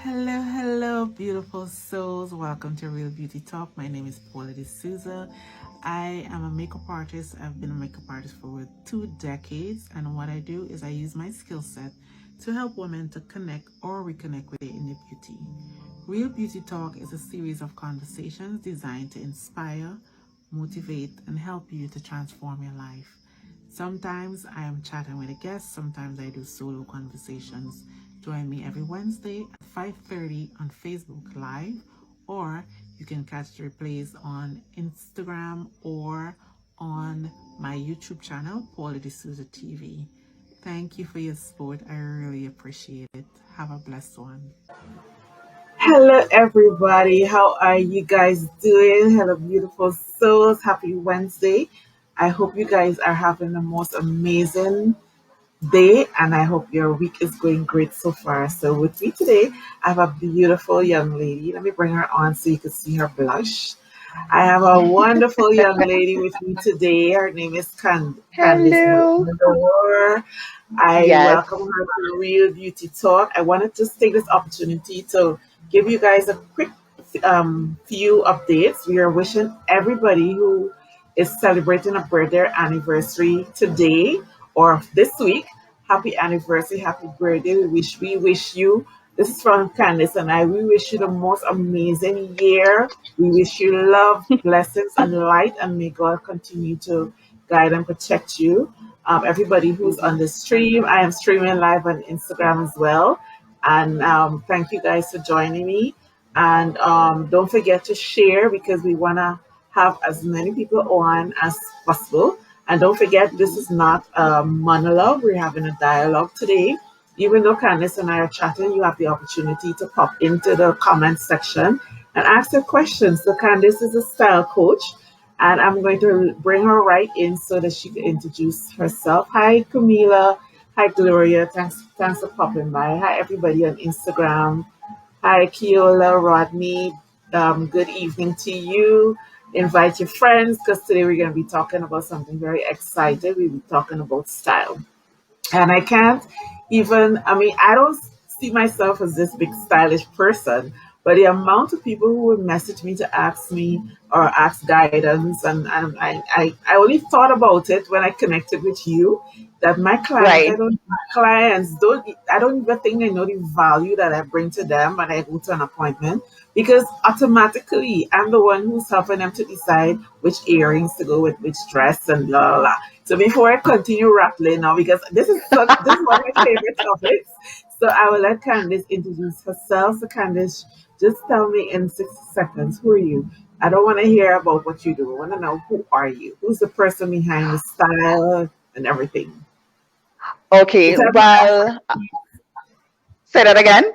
Hello, hello, beautiful souls. Welcome to Real Beauty Talk. My name is Paula D'Souza. I am a makeup artist. I've been a makeup artist for over 2 decades, and what I do is I use my skill set to help women to connect or reconnect with their inner beauty. Real Beauty Talk is a series of conversations designed to inspire, motivate, and help you to transform your life. Sometimes I am chatting with a guest, sometimes I do solo conversations. Join me every Wednesday at 5:30 on Facebook Live, or you can catch the replays on Instagram or on my YouTube channel, Paula D'Souza TV. Thank you for your support. I really appreciate it. Have a blessed one. Hello, everybody. How are you guys doing? Hello, beautiful souls. Happy Wednesday. I hope you guys are having the most amazing day, and I hope your week is going great so far. So, with me today, I have a beautiful young lady. Let me bring her on so you can see her blush. I have a wonderful young lady with me today. Her name is Candace Hello. Magloire. I Yes. welcome her to Real Beauty Talk. I want to just take this opportunity to give you guys a quick few updates. We are wishing everybody who is celebrating a birthday anniversary today or this week, happy anniversary, happy birthday. We wish you. This is from Candace and I. We wish you the most amazing year. We wish you love, blessings, and light, and may God continue to guide and protect you. Everybody who's on the stream, I am streaming live on Instagram as well. And thank you guys for joining me. And don't forget to share because we want to have as many people on as possible. And don't forget, this is not a monologue. We're having a dialogue today. Even though Candice and I are chatting, you have the opportunity to pop into the comment section and ask your questions. So Candice is a style coach, and I'm going to bring her right in so that she can introduce herself. Hi, Camila. Hi, Gloria. Thanks for popping by. Hi, everybody on Instagram. Hi, Keola, Rodney. Good evening to you. Invite your friends because today we're going to be talking about something very exciting. We'll be talking about style. And I can't even, I mean, I don't see myself as this big stylish person, but the amount of people who would message me to ask me or ask guidance, and I only thought about it when I connected with you. That my clients, Right. I don't even think they know the value that I bring to them when I go to an appointment because automatically I'm the one who's helping them to decide which earrings to go with which dress and blah blah blah. So before I continue rattling now, because this is one of my favorite topics, so I will let Candice introduce herself. So Candice, just tell me in 60 seconds, who are you? I don't want to hear about what you do. I want to know who are you? Who's the person behind the style and everything? So Okay. tell me that Well, say that again.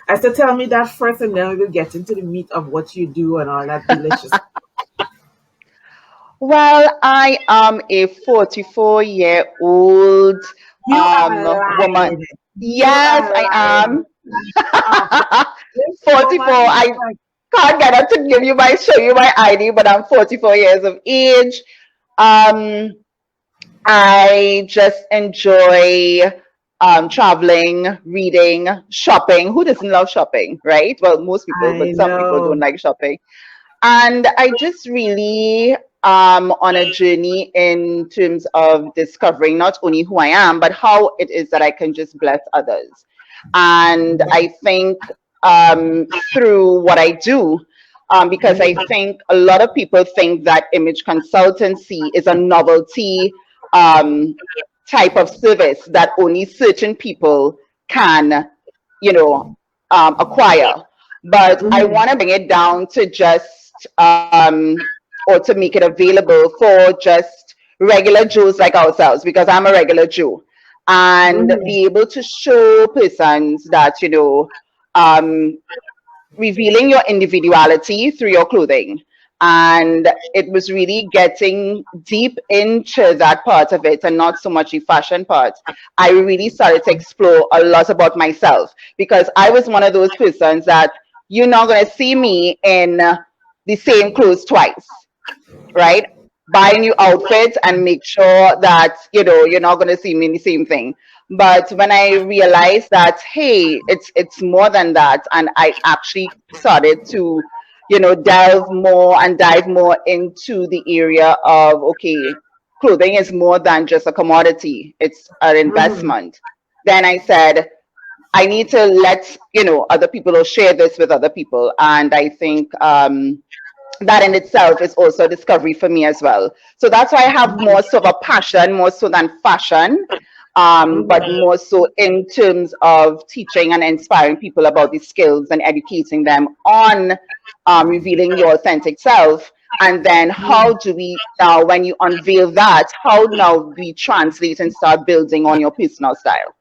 I said, tell me that first, and then we will get into the meat of what you do and all that delicious. Well, I am a 44-year-old You are woman. lying. You Yes, are I lying. am. Stop. This 44. woman is I like, can't get her to show you my ID, but I'm 44 years of age. Um, I just enjoy traveling, reading, shopping. Who doesn't love shopping, right? Well, most people, I but some people don't know. like shopping. And I just really on a journey in terms of discovering not only who I am, but how it is that I can just bless others. And I think through what I do, because I think a lot of people think that image consultancy is a novelty um, type of service that only certain people can, you know, acquire. But I Mhm. want to bring it down to just, or to make it available for just regular Jews like ourselves, because I'm a regular Jew, and Mhm. be able to show persons that, um, revealing your individuality through your clothing. And it was really getting deep into that part of it and not so much the fashion part. I really started to explore a lot about myself because I was one of those persons that you're not going to see me in the same clothes twice, right? Buy new outfits and make sure that, you're not going to see me in the same thing. But when I realized that, hey, it's more than that, and I actually started to, delve more and dive more into the area of, okay, clothing is more than just a commodity, it's an Mhm. investment. Then I said, I need to let, other people or share this with other people. And I think that in itself is also a discovery for me as well. So that's why I have more so of a passion, more so than fashion, but Mhm. more so in terms of teaching and inspiring people about these skills and educating them on revealing your authentic self. And then how do we now, when you unveil that, how now we translate and start building on your personal style?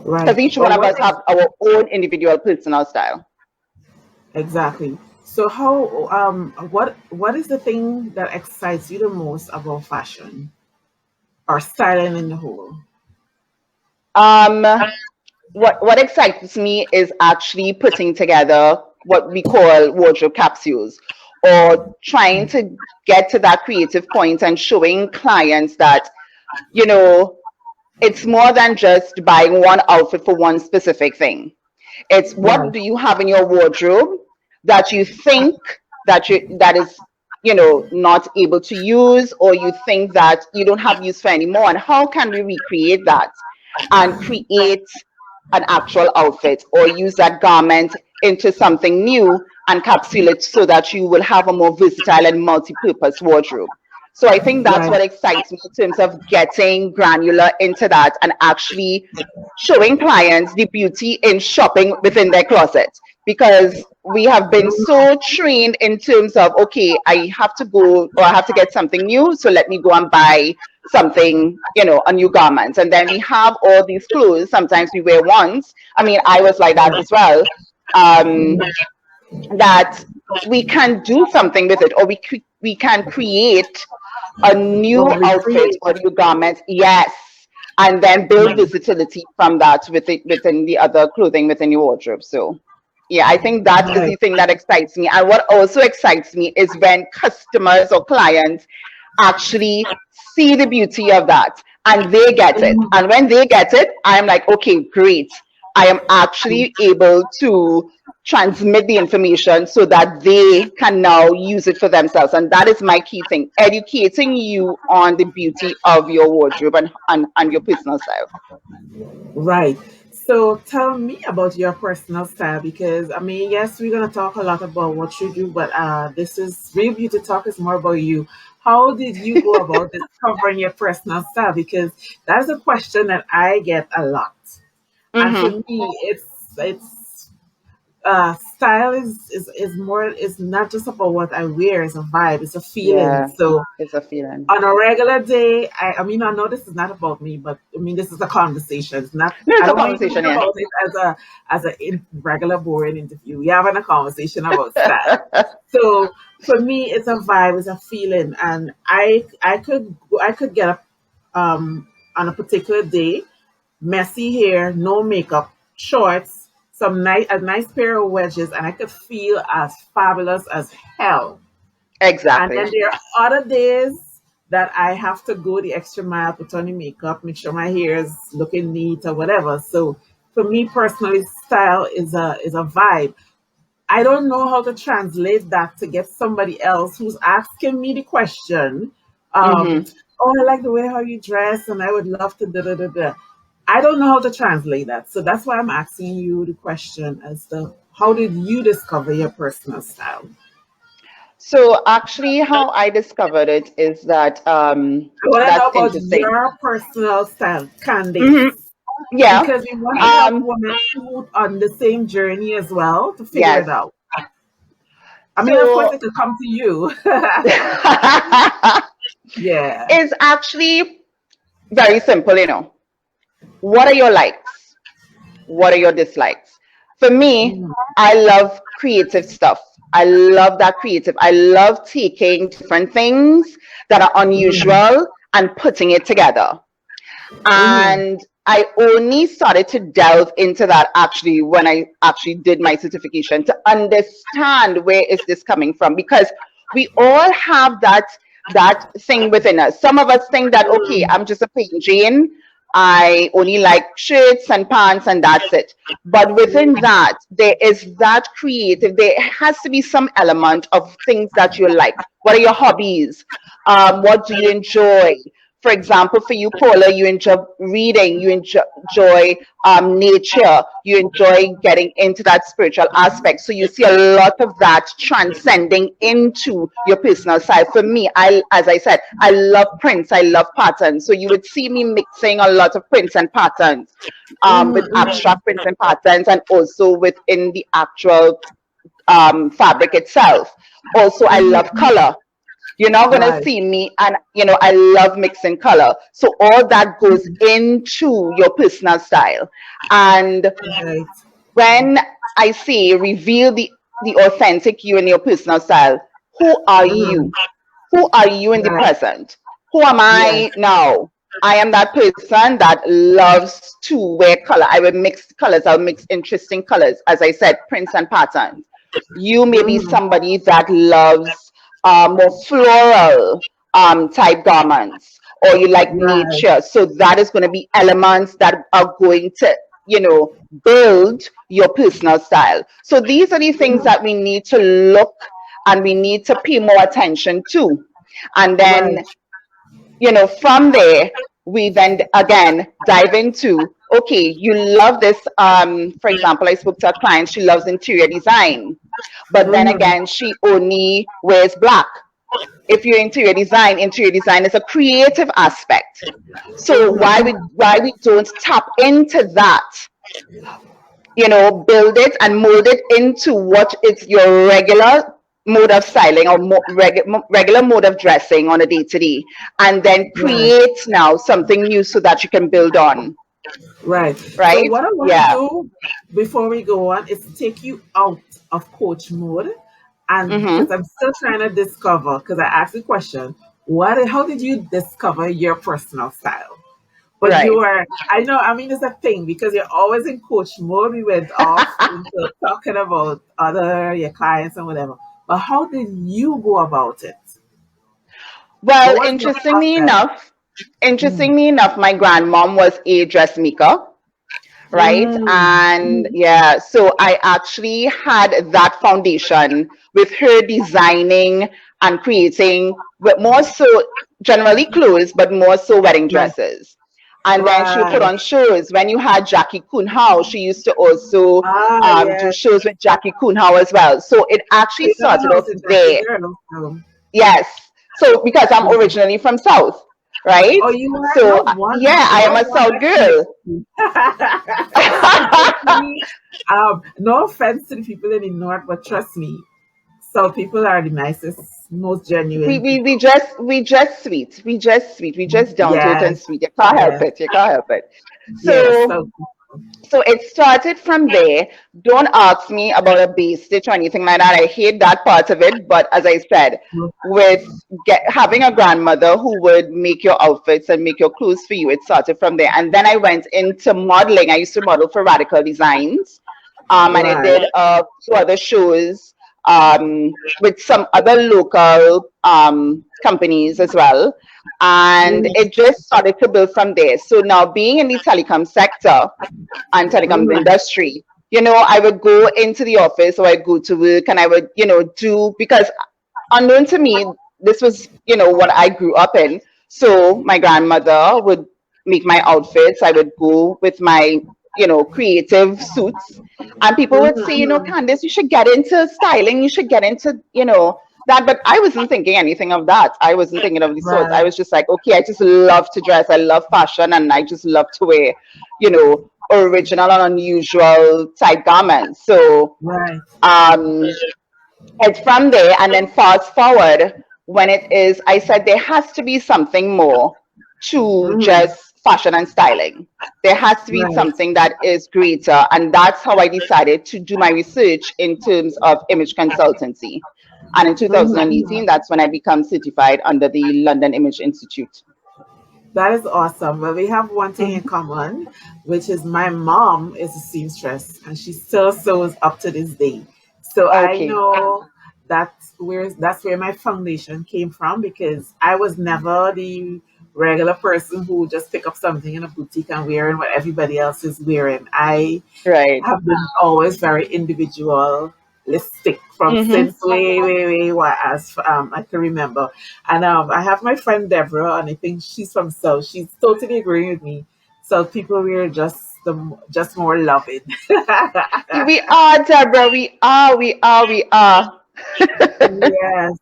Right. Because each But one of what us have our own individual personal style. exactly? So how what is the thing that excites you the most about fashion or styling in the whole? Um, what excites me is actually putting together what we call wardrobe capsules, or trying to get to that creative point and showing clients that, you know, it's more than just buying one outfit for one specific thing. It's what Right. do you have in your wardrobe that you think that is, not able to use, or you think that you don't have use for anymore, and how can we recreate that and create an actual outfit, or use that garment into something new and capsule it so that you will have a more versatile and multi-purpose wardrobe. So I think that's Right. what excites me in terms of getting granular into that and actually showing clients the beauty in shopping within their closet, because we have been so trained in terms of, okay, I have to go, or I have to get something new, so let me go and buy something, a new garment. And then we have all these clothes sometimes we wear once. I mean, I was like that as well. um, that we can do something with it, or we can create a new Or outfit recreate. or new garment, yes, and then build versatility from that within the other clothing within your wardrobe. So yeah, I think that is Right. the thing that excites me. And what also excites me is when customers or clients actually see the beauty of that and they get it. And when they get it, I'm like, okay, great. I am actually able to transmit the information so that they can now use it for themselves. And that is my key thing, educating you on the beauty of your wardrobe and your personal style. Right. So tell me about your personal style, because I mean, yes, we're gonna talk a lot about what you do, but this is Real Beauty Talk is more about you. How did you go about discovering your personal style? Because that's a question that I get a lot. And for Mm-hmm. me, it's style is more, is not just about what I wear, it's a vibe, it's a feeling. Yeah, So it's a feeling. on a regular day, I mean, I know this is not about me, but I mean, this is a conversation. It's not. No, I it's a don't want you to conversation, think yeah. about it as a regular boring interview. We're having a conversation about style. So for me, it's a vibe, it's a feeling, and I could get up on a particular day, messy hair, no makeup, shorts, a nice pair of wedges, and I could feel as fabulous as hell. And then Exactly. there are other days that I have to go the extra mile, put on the makeup, make sure my hair is looking neat or whatever. So for me personally, style is a vibe. I don't know how to translate that to get somebody else who's asking me the question. Um, Mm-hmm. oh, I like the way how you dress, and I would love to da da da da. I don't know how to translate that, so that's why I'm asking you the question as to how did you discover your personal style? So actually, how I discovered it is that I want to know that's about interesting. your personal style, Hmm. Candace, Yeah. because we want to help Um, women who on the same journey as well to figure yes. it out. I mean, of course, So it could come to you. Yeah. it's actually very simple, What are your likes? What are your dislikes? For me, Mm, I love creative stuff. I love that creative. I love taking different things that are mm, unusual and putting it together. mm, And I only started to delve into that actually when I actually did my certification, to understand where is this coming from, because we all have that thing within us. Some of us think that, okay, mm, I'm just a plain Jane. I only like shirts and pants and that's it. But within that, there is that creative, there has to be some element of things that you like. What are your hobbies? What do you enjoy? For example, for you, Paula, you enjoy reading, you enjoy nature, you enjoy getting into that spiritual aspect. So you see a lot of that transcending into your personal side. For me, as I said, I love prints, I love patterns. So you would see me mixing a lot of prints and patterns, with abstract prints and patterns, and also within the actual fabric itself. Also, I love color. You're not going to Right. see me, and I love mixing color. So all that goes into your personal style. And Right. when I say reveal the authentic you in your personal style, who are Mm. you? Who are you in the Right. present? Who am Yes. I now? I am that person that loves to wear color. I will mix colors. I'll mix interesting colors. As I said, prints and patterns. You may be Mm. somebody that loves more floral type garments, or you like Right. nature. So that is going to be elements that are going to, build your personal style. So these are the things Mm. that we need to look and we need to pay more attention to. And Right. then, from there, we then again dive into, okay, you love this. For example, I spoke to a client, she loves interior design, but then Mm. again, she only wears black. If you're interior design is a creative aspect. So why we don't tap into that, build it and mold it into what is your regular mode of styling, or regular mode of dressing on a day to day, and then Right. create now something new so that you can build on, Right. So right? what I want to Yeah. do before we go on is take you out of coach mode, and because Mm-hmm. I'm still trying to discover, because I asked the question, how did you discover your personal style? But you Right. are, I know, I mean, it's a thing because you're always in coach mode. We went off into talking about your clients and whatever. But how did you go about it? What Well, was your process? Mm. interestingly enough, my grandmom was a dressmaker, right? And Mm. yeah, so I actually had that foundation with her designing and creating, but more so generally clothes, but more so wedding Right. dresses. And then she would put Right. on shows. When you had Jackie Kunhao, she used to also Ah, do yes. shows with Jackie Kunhao as well. So it actually You know, started I was off a Jackie there. girl. So. Yes. So because I'm Yeah. originally from South, right? Oh, you are So no wonder. yeah, I am No a wonder South she girl. trust me. No offense to the people in the north, but trust me, so people are the nicest, most we, genuine we people. we just we just sweet. We just sweet. We just down to it and Yes, sweet. You can't help yes, it. You can't help it. yes. So So so it started from there. Don't ask me about a base stitch or anything like that. I hate that part of it. But as I said, with having a grandmother who would make your outfits and make your clothes for you, it started from there. And then I went into modeling. I used to model for Radical Designs, and I right. did a few other shows with some other local companies as well. And Mm, it just started to build from there. So now being in the telecom sector and telecom mm, industry, I would go into the office or I'd go to work and I would, do, because unknown to me, this was, what I grew up in. So my grandmother would make my outfits. I would go with my, creative suits. And people would say, mm. Candace, you should get into styling. You should get into, that. But I wasn't thinking anything of that. I wasn't thinking of the sorts. I Right, was just like, okay, I just love to dress. I love fashion and I just love to wear, original and unusual type garments. So, right. um, it's from there, and then fast forward when it is, I said there has to be something more to Mm, just fashion and styling. There has to be right. something that is greater. And that's how I decided to do my research in terms of image consultancy. And in Mm. 2018, that's when I become certified under the London Image Institute. That is awesome. Well, we have one thing in Mhm. common, which is my mom is a seamstress and she still sews up to this day. So I Okay. know that's where my foundation came from because I was never the regular person who just pick up something in a boutique and wearing what everybody else is wearing. I Right. have been always very individualistic from Mm-hmm. since way as I can remember. And I have my friend Deborah, and I think she's from South. She's totally agreeing with me. So people we're just more loving. We are, Deborah. We are. We are. We are. Yes.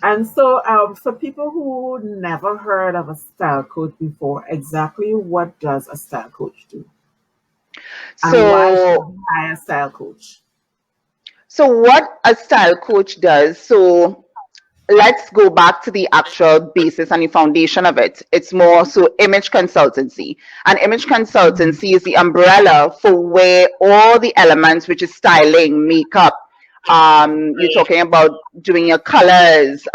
And so, for people who never heard of a style coach before, exactly what does a style coach do? And why should So, we hire a style coach? so what a style coach does. So let's go back to the actual basis and the foundation of it. It's more so image consultancy. And image Mhm. consultancy is the umbrella for where all the elements, which is styling, makeup, you're talking about doing your colors,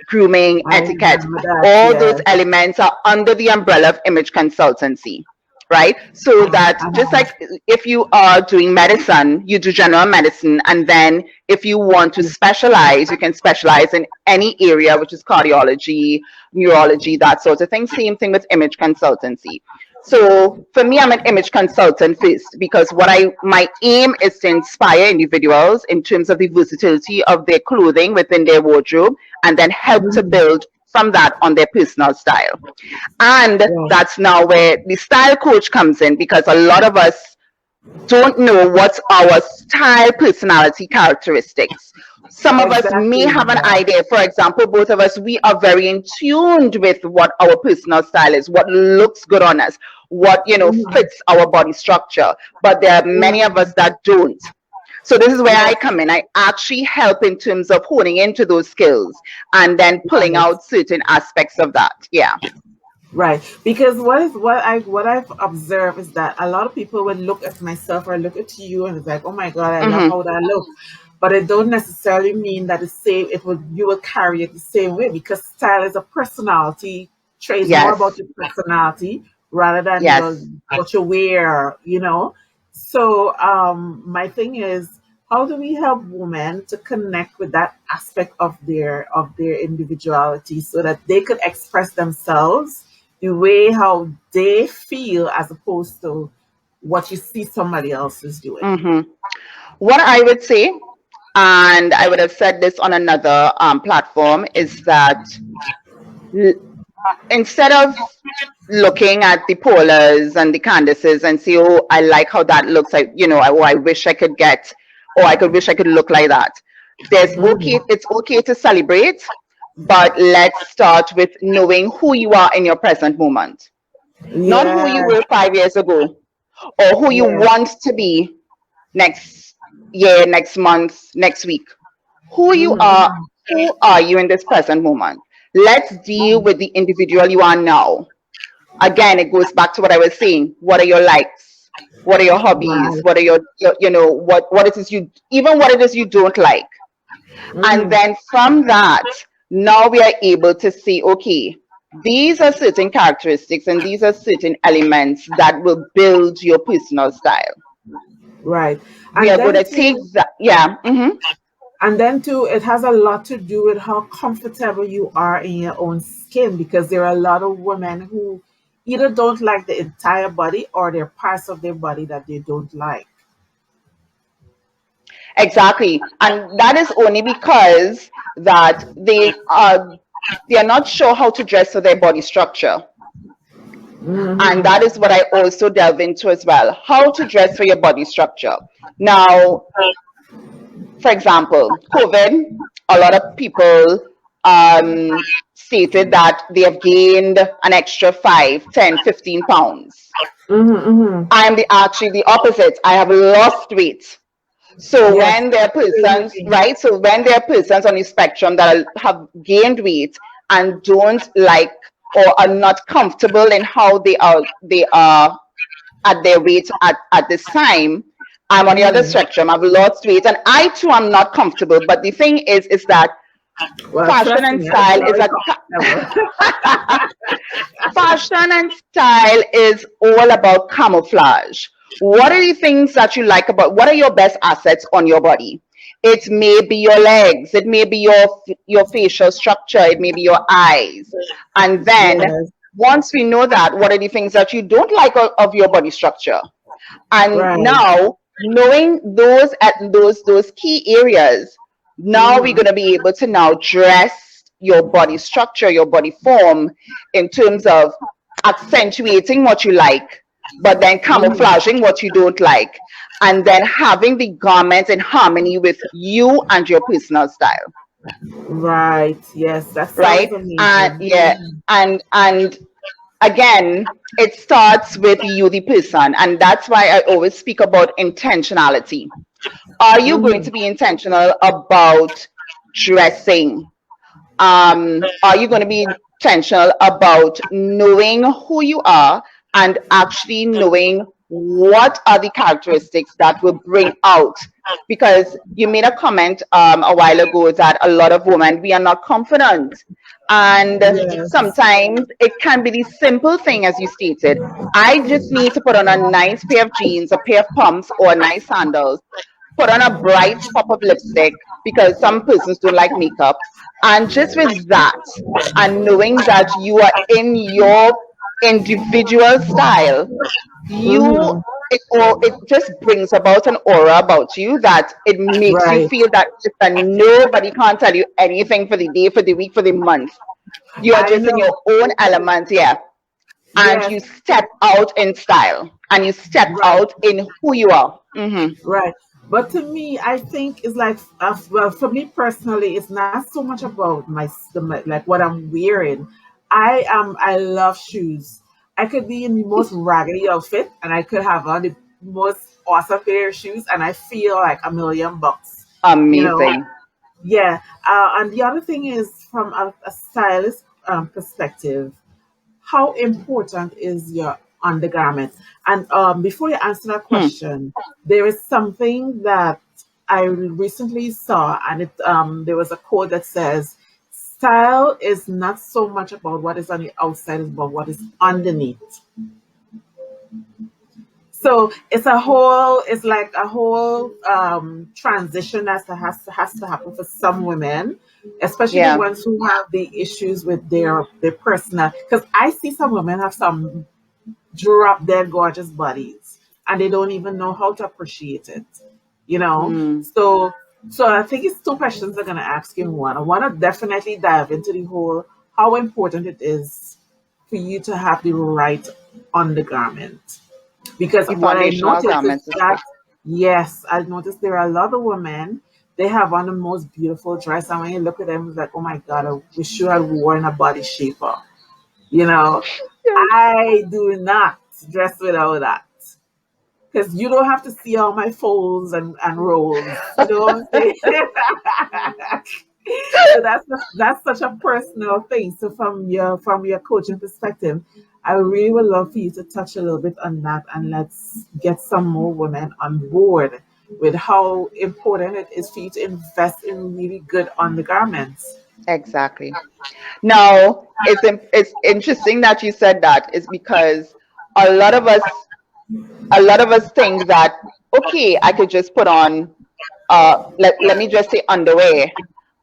grooming, I etiquette, remember that, all those yes. elements are under the umbrella of image consultancy. Right? So that just Uh-huh. like if you are doing medicine, you do general medicine, and then if you want to specialize, you can specialize in any area, which is cardiology, neurology, that sort of thing. Same thing with image consultancy. So for me, I'm an image consultant first because my aim is to inspire individuals in terms of the versatility of their clothing within their wardrobe, and then help to Mhm. build from that on their personal style. And Yes, that's now where the style coach comes in, because a lot of us don't know what's our style personality characteristics. Some of us may exactly. have an Yeah. idea. For example, both of us, we are very in tuned with what our personal style is, what looks good on us, what Mhm. fits our body structure. But there are many of us Mhm. that don't. So this is where I Yes, come in. I actually help in terms of honing into those skills and then pulling right. out certain aspects of that. Yeah. Right. Because what I've observed is that a lot of people would look at myself or look at you and it's like, oh my God, I love Hmm. how that look. But it don't necessarily mean that the same it would you will carry it the same way because style is a personality trait. It's more about Yes. your personality rather than Yes. what you wear. So my thing is how do we help women to connect with that aspect of their individuality so that they could express themselves the way how they feel as opposed to what you see somebody else is doing. Hmm. What I would say, and I would have said this on another platform, is that l- instead of looking at the Polas and the Candaces and say, oh, I like how that looks, I wish I could get, or I could wish I could look like that. Mhm. It's okay to celebrate, but let's start with knowing who you are in your present moment, not who you Yes, were 5 years ago or who you yes. want to be next year, next month, next week. Mhm. Who are you in this present moment? Let's deal with the individual you are now. Again, it goes back to what I was saying. What are your likes? What are your hobbies? Right. What are what it is even what it is you don't like. And Mhm. then from that, now we are able to say, okay, these are certain characteristics and these are certain elements that will build your personal style. Right. We And are going then to take too, that. Yeah. Hmm. it has a lot to do with how comfortable you are in your own skin because there are a lot of women who either don't like the entire body or there are parts of their body that they don't like. Exactly. And that is only because that they are not sure how to dress for their body structure. And Hmm. that is what I also delve into as well. How to dress for your body structure. Now, for example, COVID, a lot of people stated that they have gained an extra 5, 10, 15 pounds. Hmm. Hmm. I am actually the opposite. I have lost weight. So Yes. when there are Same with persons, me. right? So when there are persons on the spectrum that have gained weight and don't like or are not comfortable in how they are at their weight at this time, I'm on the other Hmm. spectrum. I've lost weight and I too am not comfortable. But the thing is that Well, fashion trust and me, I'm style is very a comfortable. fashion and style is all about camouflage. What are the things that you like about what are your best assets on your body? It may be your legs. It may be your facial structure. It may be your eyes. And then Yes. once we know that, what are the things that you don't like of your body structure? And Right. now knowing those at those key areas, now we're Mm-hmm. going to be able to now dress your body structure, your body form in terms of accentuating what you like, but then Mm-hmm. camouflaging what you don't like, and then having the garment in harmony with you and your personal style, Right. Yes, that sounds right? And amazing. yeah, and again, it starts with you, the person, and that's why I always speak about intentionality. Are you going Mm-hmm. to be intentional about dressing? Are you going to be intentional about knowing who you are and actually knowing what are the characteristics that will bring out? Because you made a comment a while ago that a lot of women, we are not confident. And Yes. sometimes it can be the simple thing, as you stated. I just need to put on a nice pair of jeans, a pair of pumps, or nice sandals, put on a bright pop of lipstick because some persons don't like makeup. And just with that, and knowing that you are in your individual style, you Mm-hmm. it just brings about an aura about you that it makes you Right. feel that listen, nobody can't tell you anything for the day, for the week, for the month. You are I just in your know. own element, yeah. And Yes. you step out in style and you step Right. out in who you are. Hmm. Right. But to me, I think it's like, well, for me personally, it's not so much about like what I'm wearing. I love shoes. I could be in the most raggedy outfit, and I could have on the most awesome pair of shoes, and I feel like $1 million. You know, Amazing. yeah. And the other thing is, from a stylist perspective, how important is your undergarment? And before you answer that Hmm. question, there is something that I recently saw, and there was a quote that says, "Style is not so much about what is on the outside, it's about what is underneath." So it's like a whole transition has to happen for some women, especially the Yeah. ones who have the issues with their personal. Because I see some women have some drop their gorgeous bodies, and they don't even know how to appreciate it. You know, Mm. so I think it's two questions I'm gonna ask you in one. I want to definitely dive into the whole how important it is for you to have the right undergarment, because The what I foundational noticed is garments is that, yes, I noticed there are a lot of women, they have on the most beautiful dress, and when you look at them, it's like, oh my God, I wish you had worn a body shaper. You know, yes. I do not dress without that. Because you don't have to see all my folds and rolls. You know what I'm saying? So that's such a personal thing. So from your coaching perspective, I really would love for you to touch a little bit on that, and let's get some more women on board with how important it is for you to invest in really good undergarments. Exactly. Now, it's interesting that you said that is because a lot of us a lot of us think that okay, I could just put on let me just say underwear,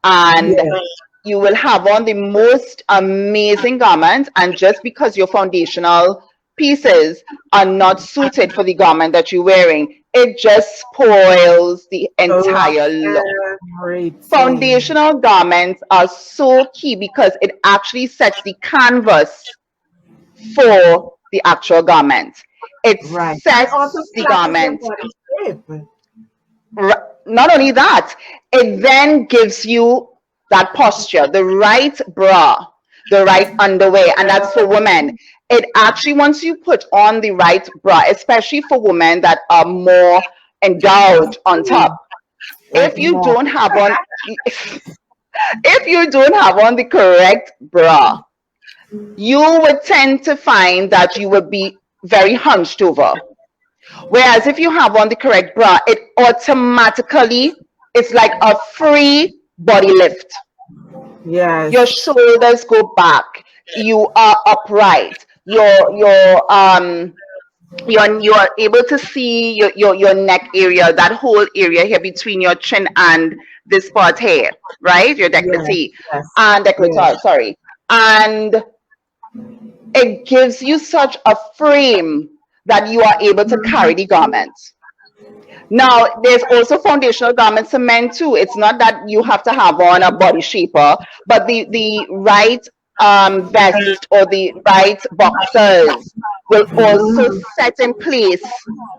and Yeah. you will have on the most amazing garment, and just because your foundational pieces are not suited for the garment that you're wearing, it just spoils the Love entire look. everything. Foundational garments are so key because it actually sets the canvas for the actual garment. It Right. And it also sets the flatters your garment. body shape. Not only that, it then gives you that posture, the right bra, the right underwear, and that's for women. It actually, once you put on the right bra, especially for women that are more endowed on top, Like if you more. don't have on if you don't have on the correct bra, you would tend to find that you would be very hunched over. Whereas if you have on the correct bra, it automatically, it's like a free body lift. Your Yes. shoulders go back. You are upright. Your you're able to see your neck area, that whole area here between your chin and this part here, right? Your Yes, décolleté yes, and yes. décolletage, sorry. And it gives you such a frame that you are able to carry the garment. Now, there's also foundational garments for men too. It's not that you have to have on a body shaper, but the right vest or the right boxers will also Mm, set in place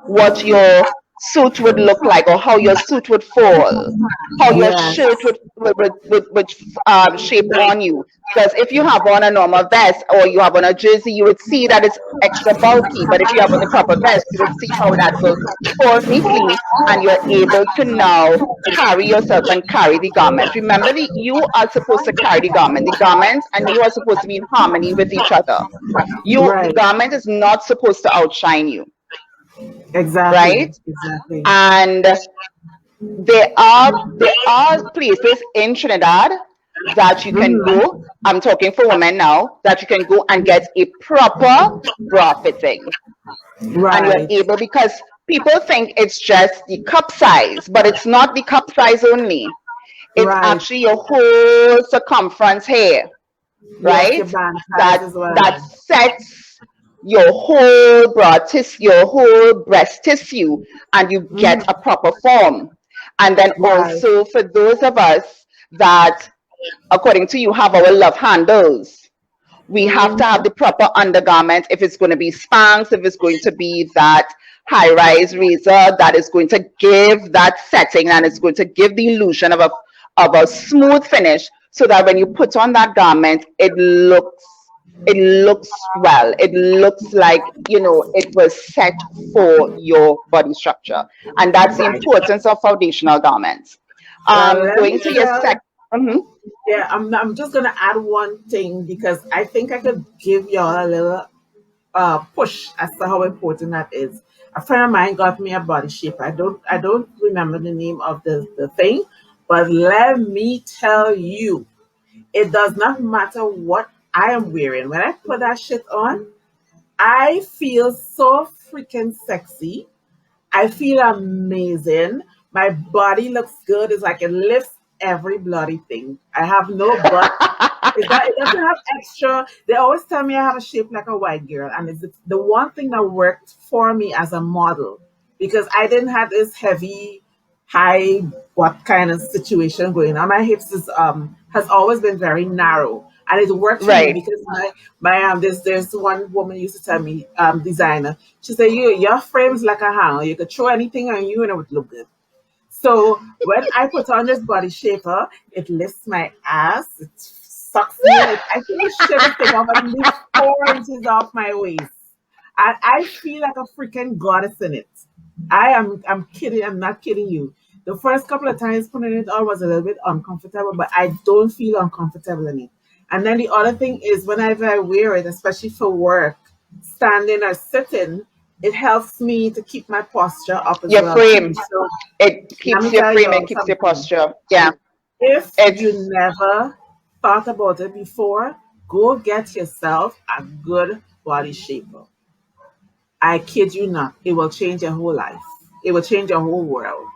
what your suit would look like or how your suit would fall, how your yes, shirt would shape on you. Because if you have on a normal vest or you have on a jersey, you would see that it's extra bulky. But if you have on the proper vest, you would see how that will fall neatly and you're able to now carry yourself and carry the garment. Remember, you are supposed to carry the garment. The garment and you are supposed to be in harmony with each other. The right. garment is not supposed to outshine you, Exactly, right? exactly. And there are places in Trinidad that you can Hmm. go. I'm talking for women now, that you can go and get a proper bra fitting. And you're Right, able, because people think it's just the cup size, but it's not the cup size only. It's right. actually your whole circumference here, Yes, your right? band size That as well. that sets your whole bra tissue, your whole breast tissue, and you get a Hmm. proper form. And then Right, also for those of us that, according to you, have our love handles, we have to have hmm, the proper undergarment. If it's going to be Spanx, if it's going to be that high rise razor that is going to give that setting and it's going to give the illusion of a smooth finish, so that when you put on that garment, it looks well. It looks like, it was set for your body structure. And that's the right. importance of foundational garments. Well, let Going me to your tell. sec. Mhm. Yeah, I'm just gonna add one thing because I think I could give y'all a little push as to how important that is. A friend of mine got me a body shape. I don't remember the name of the thing, but let me tell you, it does not matter what I am wearing. When I put that shit on, I feel so freaking sexy. I feel amazing. My body looks good. It's like it lifts every bloody thing. I have no butt. It doesn't have extra. They always tell me I have a shape like a white girl, and it's the one thing that worked for me as a model because I didn't have this heavy, high butt kind of situation going on. My hips is has always been very narrow, and it worked for me Right. because my there's one woman used to tell me designer. She said your frame's like a hanger. You could throw anything on you and it would look good. So when I put on this body shaper, it lifts my ass, it sucks me in. I think it should have taken off at least 4 inches off my waist. And I feel like a freaking goddess in it. I'm kidding, I'm not kidding you. The first couple of times putting it on was a little bit uncomfortable, but I don't feel uncomfortable in it. And then the other thing is whenever I wear it, especially for work, standing or sitting, it helps me to keep my posture up as Your well too. frame. So It let keeps me your tell you frame, it all keeps your something. posture. Yeah. If you It's never thought about it before, go get yourself a good body shaper. I kid you not. It will change your whole life. It will change your whole world.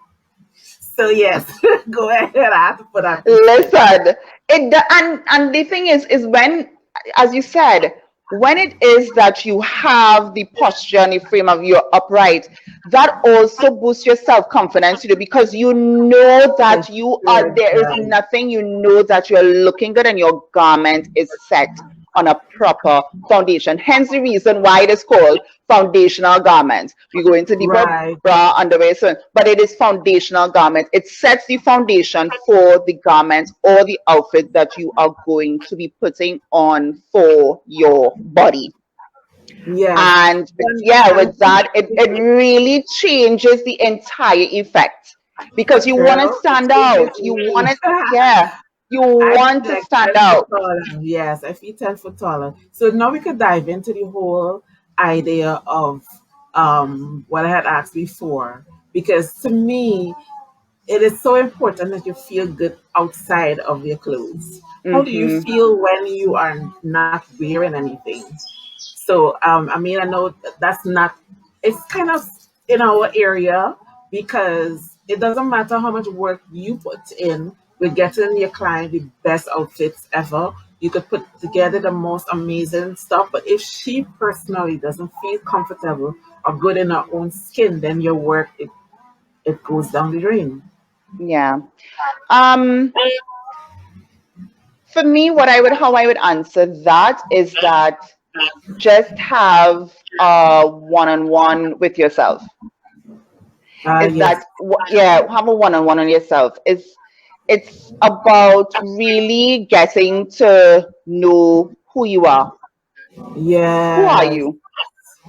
So yes, go ahead. I have to put that piece in. listen. And the thing is when, as you said, when it is that you have the posture and the frame of you're upright, that also boosts your self-confidence, because you know It that you are, sure there is does. nothing, you know that you're looking good and your garment is set on a proper foundation. Hence the reason why it is called foundational garments. We go into deeper Right, bra, underwear, so, but it is foundational garment. It sets the foundation for the garment or the outfit that you are going to be putting on for your body. yes. And yeah, And with that, it really changes the entire effect, because you want to girl, it stand changes out. You want me. it, yeah, you I want feel to like stand 10 foot out. taller. Yes, I feel 10 foot taller. So now we could dive into the whole idea of what I had asked before. Because to me, it is so important that you feel good outside of your clothes. How do you Hmm. feel when you are not wearing anything? So, I mean, I know that's not. it's kind of in our area because it doesn't matter how much work you put in with getting your client the best outfits ever. You could put together the most amazing stuff, but if she personally doesn't feel comfortable or good in her own skin, then your work it goes down the drain. Yeah. Um, for me, how I would answer that is that just have a one-on-one with yourself. Is Yes, that yeah, have a one-on-one on yourself. It's about really getting to know who you are. Who are yes, you?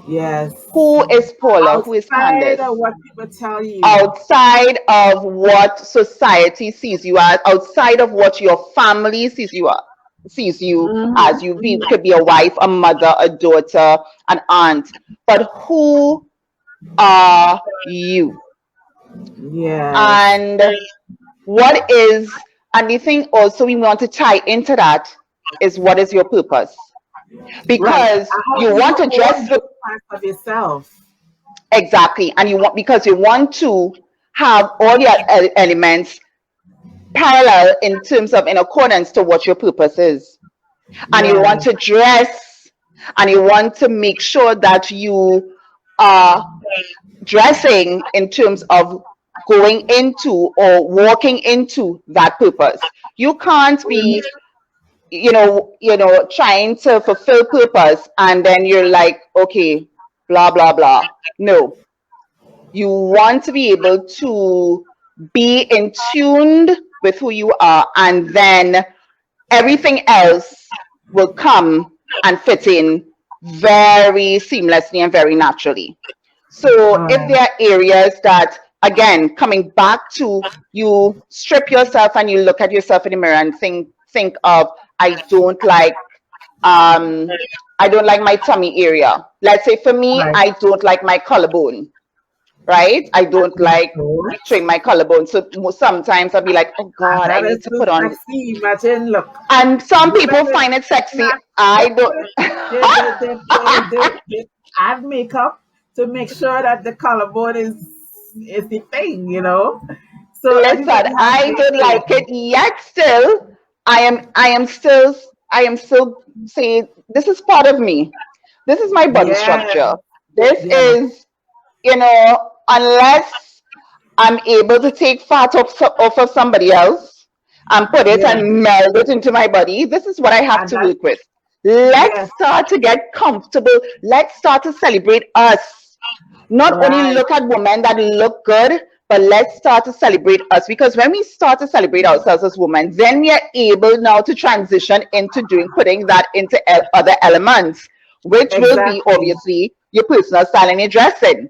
yes. Who is Paula? Who is Outside of Candace? what people tell you. Outside of what society sees you as, outside of what your family sees you as. You Hmm. could be a wife, a mother, a daughter, an aunt, but who are you? Yes. And what is, and the thing also we want to tie into that is, what is your purpose? Right. Because How you do want you to own dress those parts of yourself? exactly, and you want, because you want to have all your elements parallel in terms of in accordance to what your purpose is, and you want Yes. to dress, and you want to make sure that you are dressing in terms of going into or walking into that purpose. You can't be, trying to fulfill purpose and then you're like, okay, blah blah blah. No, you want to be able to be in tuned with who you are, and then everything else will come and fit in very seamlessly and very naturally. So All if right. there are areas that, again, coming back to, you strip yourself and you look at yourself in the mirror and think of, I don't like, um I don't like my tummy area. Let's say for me, Right. I don't like my collarbone, right? I don't like So, showing my collarbone. So sometimes I'll be like, oh and God, I that is need to so put on. sexy. Imagine, look, And some women people with find it sexy. flat I hips, don't. they add makeup to make sure that the collarbone is the thing, you know. So Listen, everybody has I their don't like thing. it yet. Still, I am still saying this is part of me. This is my body Yes, structure. This yes, is, unless I'm able to take fat off of somebody else and put it yes, and meld it into my body, this is what I have and to that work with. Let's yes, start to get comfortable. Let's start to celebrate us. Not only right, look at women that look good, but let's start to celebrate us. Because when we start to celebrate ourselves as women, then we are able now to transition into putting that into other elements, which will be exactly, obviously your personal style and your dressing.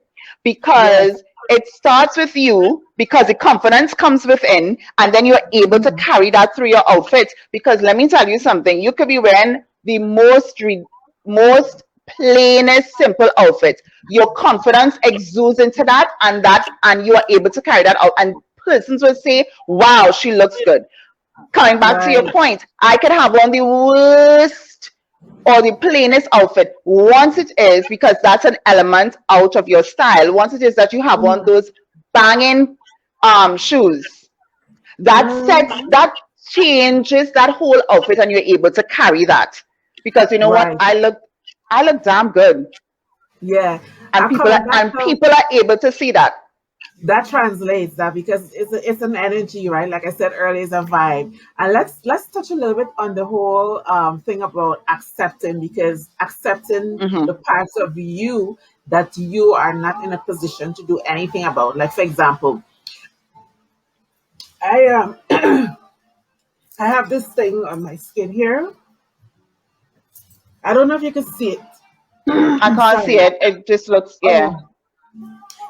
yes, Because it starts with you, because the confidence comes within, and then you're able to mhm, carry that through your outfit. Because let me tell you something, you could be wearing the most plainest simple outfit, your confidence exudes into that, and you are able to carry that out, and persons will say, wow, she looks good. Coming back to your right, point, I could have on the worst or the plainest outfit. Once it is, because that's an element out of your style, once it is that you have on mhm, those banging shoes, mhm, that changes that whole outfit, and you're able to carry that. Because you know what, right, I look damn good, yeah. and I'm people coming are, back and to people are able to see that. that translates that because it's an energy, right? Like I said earlier, it's a vibe. And let's touch a little bit on the whole thing about accepting, because accepting Hmm. the parts of you that you are not in a position to do anything about. Like for example, I have this thing on my skin here. I don't know if you can see it. I can't see Sorry. it. It just looks, yeah. Oh,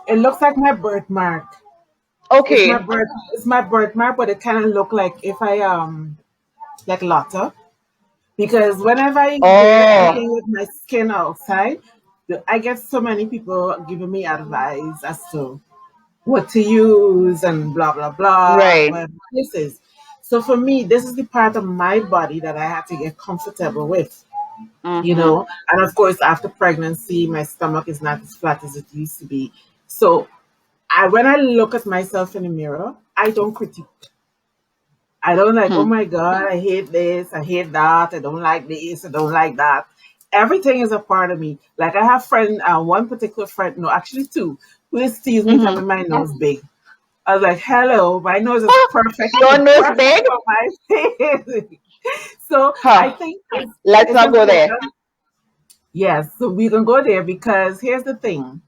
it looks like my birthmark. It's my Okay. birth. It's my birthmark, but it kind of look like if I like Lotta. Because whenever I wear Oh, anything with my skin outside, I get so many people giving me advice as to what to use and blah blah blah and right. whatever this is. So for me, this is the part of my body that I have to get comfortable with. you Mm-hmm. know. And of course, after pregnancy, my stomach is not as flat as it used to be. So when I look at myself in the mirror, I don't critique. I don't like, oh Hmm. my God, I hate this, I hate that, I don't like this, I don't like that. Everything is a part of me. Like I have friend, one particular friend, no, actually two, who is tease me Mm-hmm. telling my nose big. I was like, hello, my nose is Oh, perfect. your It's nose perfect big? for my face. So I Huh. think Let's it's not go there. important. Yes, so we can go there because here's the thing.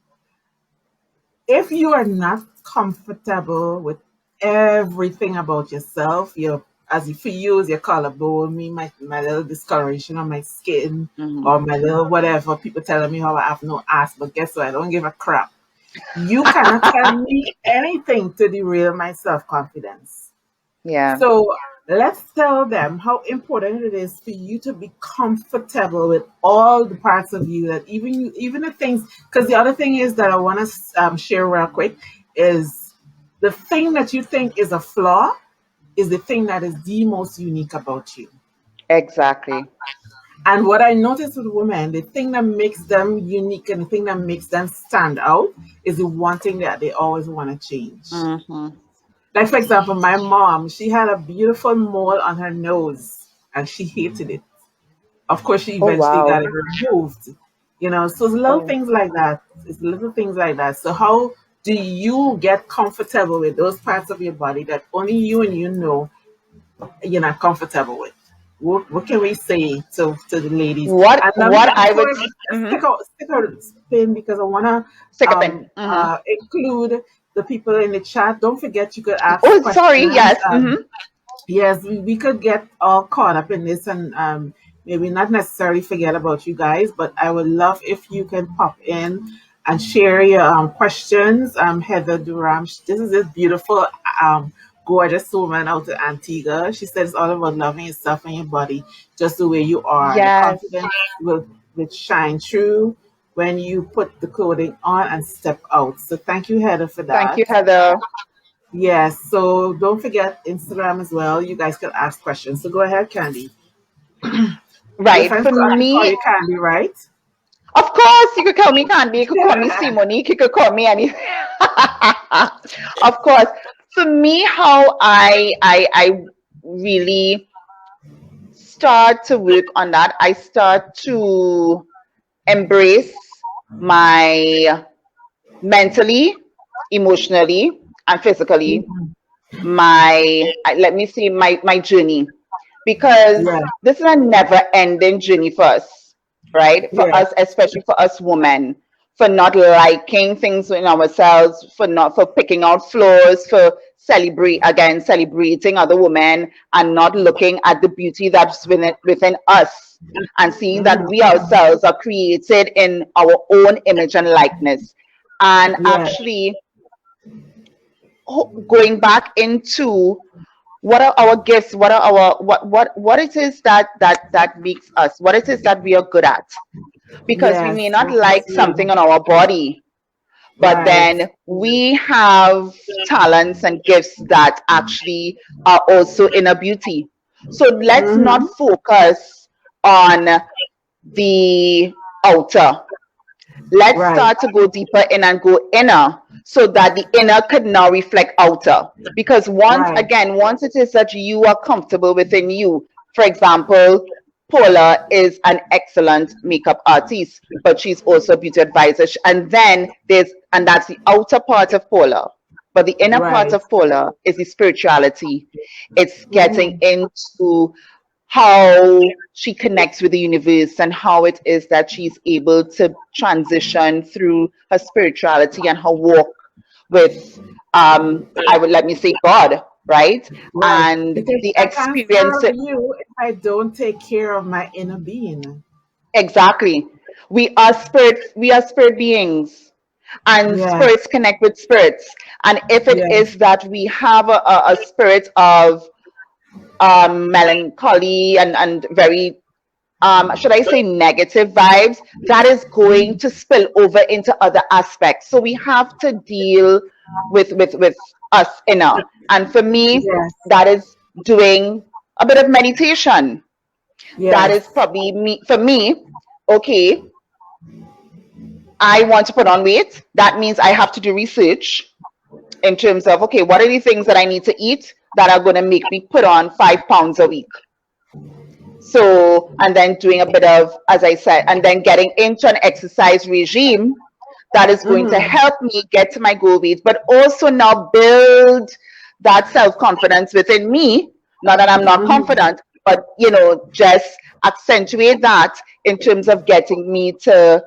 If you are not comfortable with everything about yourself, your as if you use your collarbone, me, my little discoloration on my skin, Mm-hmm. or my little whatever, people telling me how I have no ass, but guess what? I don't give a crap. You cannot tell me anything to derail my self confidence. Yeah, So let's tell them how important it is for you to be comfortable with all the parts of you that even the things. Because the other thing is that I want to share real quick is the thing that you think is a flaw is the thing that is the most unique about you. exactly. And what I notice with women, the thing that makes them unique and the thing that makes them stand out is the one thing that they always want to change. Mm-hmm. Like, for example, my mom, she had a beautiful mole on her nose and she hated it. Of course, she Oh, eventually got wow. it removed. You know, so it's little Oh. things like that. It's little things like that. So, how do you get comfortable with those parts of your body that only you and you know you're not comfortable with? What can we say to the ladies? And What I before would stick out spin because I wanna stick up in. Mm-hmm. include the people in the chat. Don't forget you could ask Oh, sorry. questions. Yes. Mm-hmm. Yes, we could get all caught up in this and maybe not necessarily forget about you guys, but I would love if you can pop in and share your questions. Heather Durham, this is this beautiful, gorgeous woman out of Antigua. She says it's all about loving yourself and your body just the way you are. The Yes. confidence will shine through when you put the clothing on and step out. So thank you, Heather, for Thank that. you, Heather. Yes, so don't forget Instagram as well. You guys can ask questions. So go ahead, Candy. Your Right. friends For can call me, you Candy, right? of course, you could call me Candy. You could call me C Monique. You could call me anything. Of course. For me, how I really start to work on that, I start to embrace my mentally, emotionally, and physically Mhm. my let me see my journey, because Yeah, this is a never ending journey for us, right? For yeah, us, especially for us women, for not liking things in ourselves, for not for picking out flaws, for celebrating other women and not looking at the beauty that's within us, and seeing that mhm, we ourselves are created in our own image and likeness, and yeah, actually going back into what are our gifts, what are our what it is that makes us, what it is that we are good at, because we may yes, not what is like something you? on our body, but Right. then we have talents and gifts that actually are also inner beauty. So let's not Mm-hmm. focus on the outer. Let's Right, start to go deeper in and go inner, so that the inner could now reflect outer. Because right. once it is that you are comfortable within you, for example, Paula is an excellent makeup artist, but she's also a beauty advisor. And that's the outer part of Paula. But the inner part Right. of Paula is the spirituality. It's getting Mm-hmm. into how she connects with the universe and how it is that she's able to transition through her spirituality and her walk with I would let me say God, right? Right. And Because the I can't experience. serve you if I don't take care of my inner being. Exactly. We are spirit beings, and Yes, spirits connect with spirits. And if it yes, is that we have a spirit of melancholy and very should I say negative vibes, that is going to spill over into other aspects. So we have to deal with us inner. And for me, yes. that is doing a bit of meditation. That is Yes. probably me for me. Okay, I want to put on weight. That means I have to do research in terms of, okay, what are the things that I need to eat that are going to make me put on 5 pounds a week? So, and then doing a bit of, as I said, and then getting into an exercise regime that is going to Mm-hmm. help me get to my goal weight, but also now build that self confidence within me. Not that I'm not Mm-hmm. confident, but just accentuate that in terms of getting me to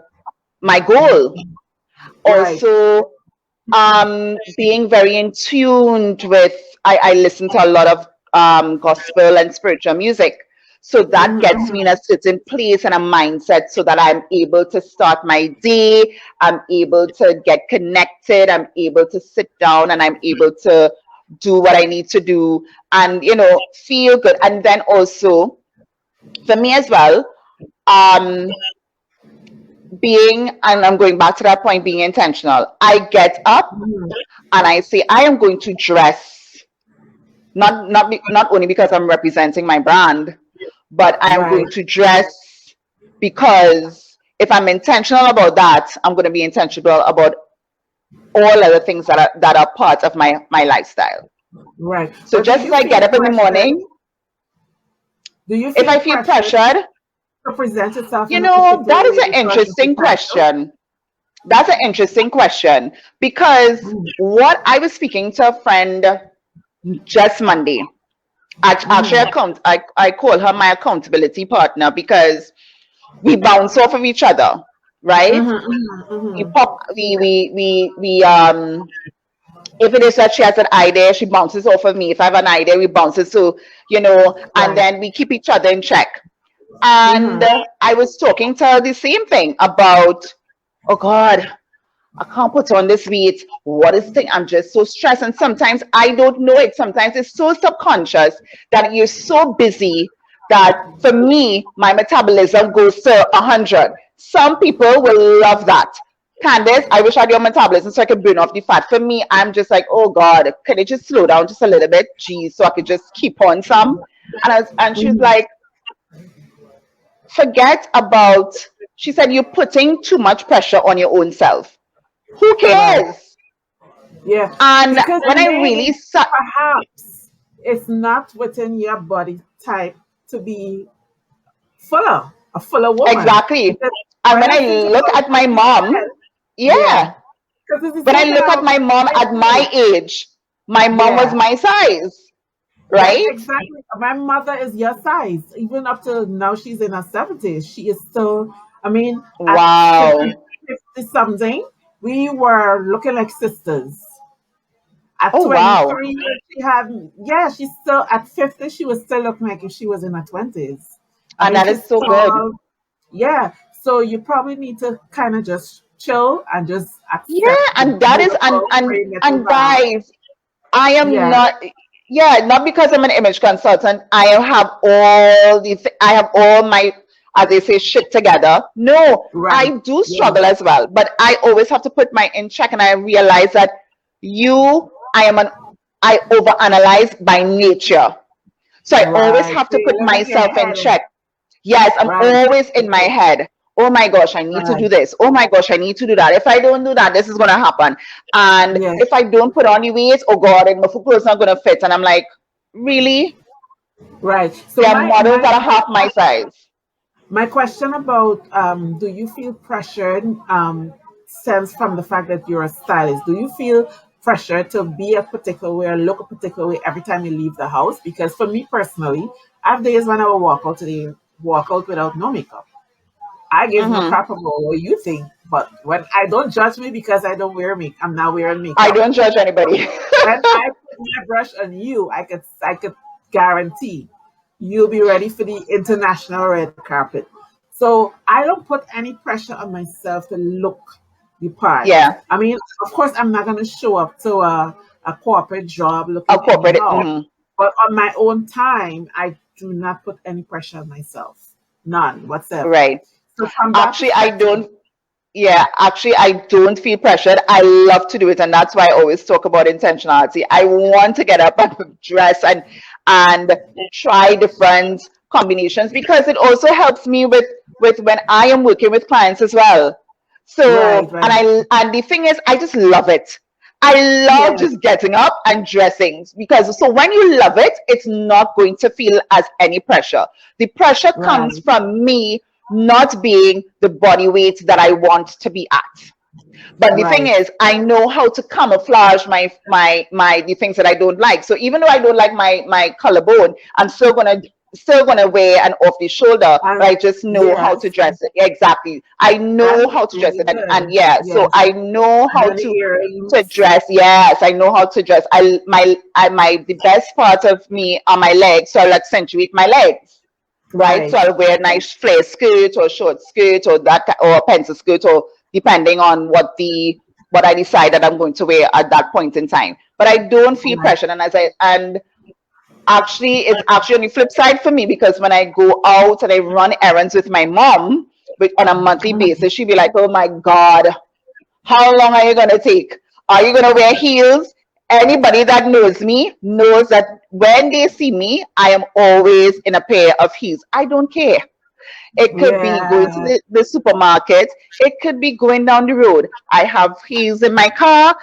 my goal. Right. Also, being very in tuned with, I listen to a lot of gospel and spiritual music. So that gets me in Mm-hmm. a certain place and a mindset so that I'm able to start my day. I'm able to get connected. I'm able to sit down and I'm able to do what I need to do and, feel good. And then also for me as well, um, and I'm going back to that point, being intentional. I get up Mm-hmm. and I say, I am going to dress, not only because I'm representing my brand, but I am Right. going to dress because if I'm intentional about that, I'm going to be intentional about all other things that are part of my lifestyle. Right. So But do just as you I feel get up in the pressured? morning, Do you if feel I feel pressured pressured, to present yourself in a particular that is way an because of the interesting pressure? question. That's an interesting question because what I was speaking to a friend just Monday. Actually, Mm-hmm. I call her my accountability partner because we bounce off of each other, right? Mm-hmm. We Mm-hmm. pop, if it is that she has an idea, she bounces off of me. If I have an idea, we bounce it. So, and Right. then we keep each other in check. And Mm-hmm. I was talking to her the same thing about, oh God, I can't put on this weight. What is the thing? I'm just so stressed. And sometimes I don't know it. Sometimes it's so subconscious that you're so busy that for me, my metabolism goes to 100. Some people will love that. Candace, I wish I had your metabolism so I could burn off the fat. For me, I'm just like, oh God, can it just slow down just a little bit? Geez, so I could just keep on some. And she's Mm-hmm. like, forget about, she said, you're putting too much pressure on your own self. Who Right. cares? Yeah. And Because when I really maybe saw, perhaps it's not within your body type to be a fuller woman. exactly. Because And when when I I think look about at what my you mom, said, yeah, yeah, because it's the when I same thing look I at was my mom saying at to you. my age, my mom was Yeah, my size, that's right? exactly. My mother is your size. Even up to now, she's in her 70s. She is still, I mean, at 50, Wow. 50 something, we were looking like sisters. At Oh, wow. 23, she had, yeah, she's still, at 50, she was still looking like if she was in her 20s. I And mean, that she's is so good. tall. Yeah. So you probably need to kind of just chill and just Yeah, accept the and that is, beautiful frame that you and have. guys, I am Yeah. not, yeah, not because I'm an image consultant. I have all my, as they say, shit together. No, Right. I do Yeah. struggle as well, but I always have to put my in check, and I realize that I overanalyze by nature. So I always Right. have So to you put live in your myself in head. check. Yes, I'm Right. always in my head. Oh my gosh, I need to Right. do this. Oh my gosh, I need to do that. If I don't do that, this is gonna happen. And Yeah. if I don't put on the weight, oh God, and my foot clothes not gonna fit. And I'm like, really? Right. So There are models that are half my size. my question about do you feel pressured stems from the fact that you're a stylist. Do you feel pressure to be a particular way or look a particular way every time you leave the house? Because for me personally, I have days when I will walk out without no makeup. I give no Hmm. crap about what you think, but when I don't judge me because I don't wear makeup, I'm not wearing I makeup. don't judge anybody. When I put my brush on you, I could guarantee you'll be ready for the international red carpet. So I don't put any pressure on myself to look the part. Yeah, I mean, of course, I'm not going to show up to a corporate job a looking corporate. anyhow, but on my own time, I do not put any pressure on myself, none whatsoever. Right. So from that Actually, I perspective, don't. Yeah, actually, I don't feel pressured. I love to do it, and that's why I always talk about intentionality. I want to get up and dress and try different combinations, because it also helps me with when I am working with clients as well. Right, So, right. and the thing is, I just love it. I love Yes, just getting up and dressing, because so when you love it, it's not going to feel as any pressure. The pressure comes right, from me not being the body weight that I want to be at. But the thing right. is, I know how to camouflage my the things that I don't like. So even though I don't like my collarbone, I'm still gonna wear an off the shoulder, but And I just know how to yes, dress it. Exactly. I that know how looks to dress really it. And good. yeah, so Yes. I know And how then the to earrings. dress. Yes, I know how to dress. My the best part of me are my legs, so I'll accentuate my legs, right? So Right. I'll wear a nice flare skirt or short skirt or or a pencil skirt, or depending on what I decide that I'm going to wear at that point in time. But I don't feel Right. pressure, and actually it's actually on the flip side for me, because when I go out and I run errands with my mom, on a monthly Mhm. basis, she'd be like, "Oh my God, how long are you gonna take? Are you gonna wear heels?" Anybody that knows me knows that when they see me, I am always in a pair of heels. I don't care. It could be going to Yeah. the supermarket. It could be going down the road. I have heels in my car.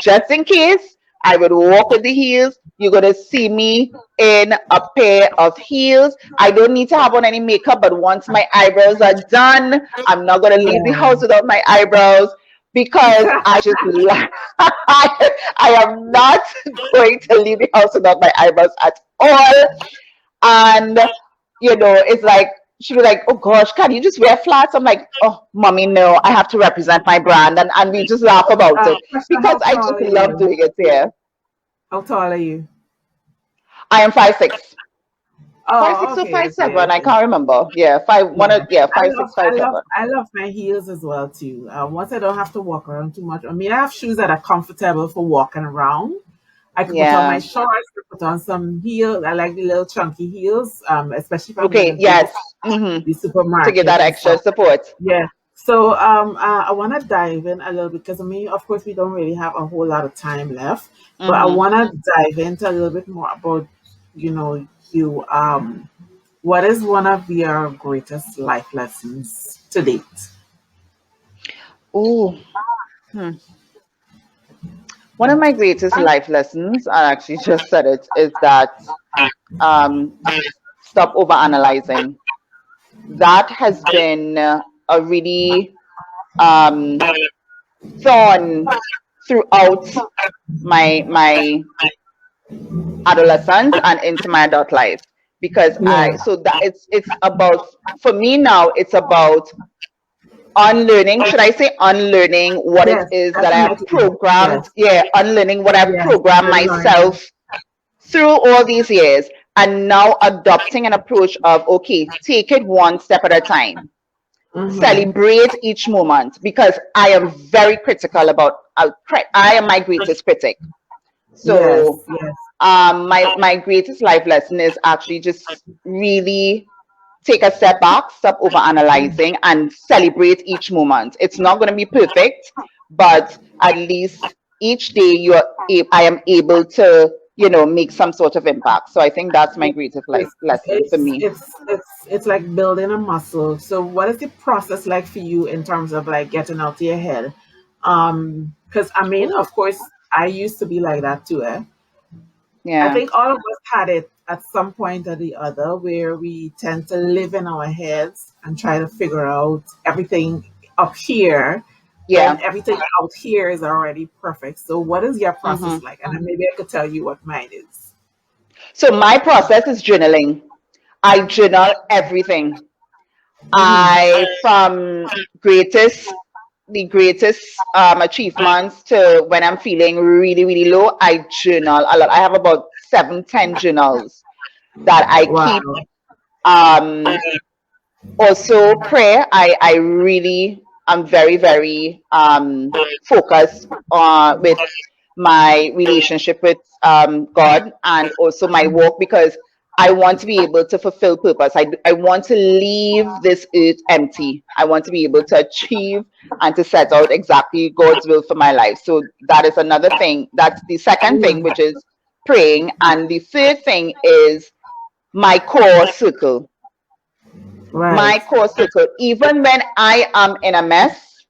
Just in case, I would walk with the heels. You're going to see me in a pair of heels. I don't need to have on any makeup, but once my eyebrows are done, I'm not going to leave the Yeah. house without my eyebrows, because I just I am not going to leave the house without my eyebrows at all. And it's like, she was like, "Oh gosh, can you just wear flats?" I'm like, "Oh, mommy, no, I have to represent my brand," and we just laugh about it, Question, because how I tall just are love you? doing it here. How tall are you? I am 5'6", five Oh, six or okay, five okay, seven. I okay. can't remember. Yeah, Yeah. I five love six, I five love seven. I love my heels as well too. Once I don't have to walk around too much. I mean, I have shoes that are comfortable for walking around. I could put on my Yeah. shorts, I could put on some heels. I like the little chunky heels, especially if I'm Okay. gonna go to Yes. Mm-hmm. the To give supermarket that and extra stuff. support. Yeah. So I want to dive in a little bit, because I mean, of course, we don't really have a whole lot of time left, but I Mm-hmm. want to dive into a little bit more about, you. What is one of your greatest life lessons to date? Oh, one of my greatest life lessons, I actually just said it, is that stop over analyzing. That has been a really um, thorn throughout my adolescence and into my adult life, because Yeah. that it's about, for me now, it's about unlearning, should I say unlearning, what it Yes, is that I have definitely. programmed. Yes. Yeah, unlearning what I've Yes. programmed Unlearning. myself through all these years, and now adopting an approach of, okay, take it one step at a time, Mm-hmm. celebrate each moment, because I am very critical about, I am my greatest critic. Yes. So Yes. my greatest life lesson is actually just really take a step back, stop over analyzing, and celebrate each moment. It's not going to be perfect, but at least each day I am able to, make some sort of impact. So I think that's my greatest life It's lesson for it's me. it's it's like building a muscle. So what is the process like for you in terms of like getting out of your head? Because I mean, Oh, of course, I used to be like that too. I yeah. think all of us had it at some point or the other, where we tend to live in our heads and try to figure out everything up here when Yeah. everything out here is already perfect. So what is your Hmm. process like? And then maybe I could tell you what mine is. So my process is journaling. I journal everything. Mm-hmm. I from greatest the greatest achievements to when I'm feeling really, really low, I journal a lot. I have about 7, 10 journals that I keep. Wow. Um, Also prayer. I really am very, very focused on with my relationship with God, and also my work, because I want to be able to fulfill purpose. I want to leave this earth empty. I want to be able to achieve and to set out exactly God's will for my life. So that is another thing. That's the second thing, Mm. which is praying. And the third thing is my core circle. Right. My core circle. Even when I am in a mess,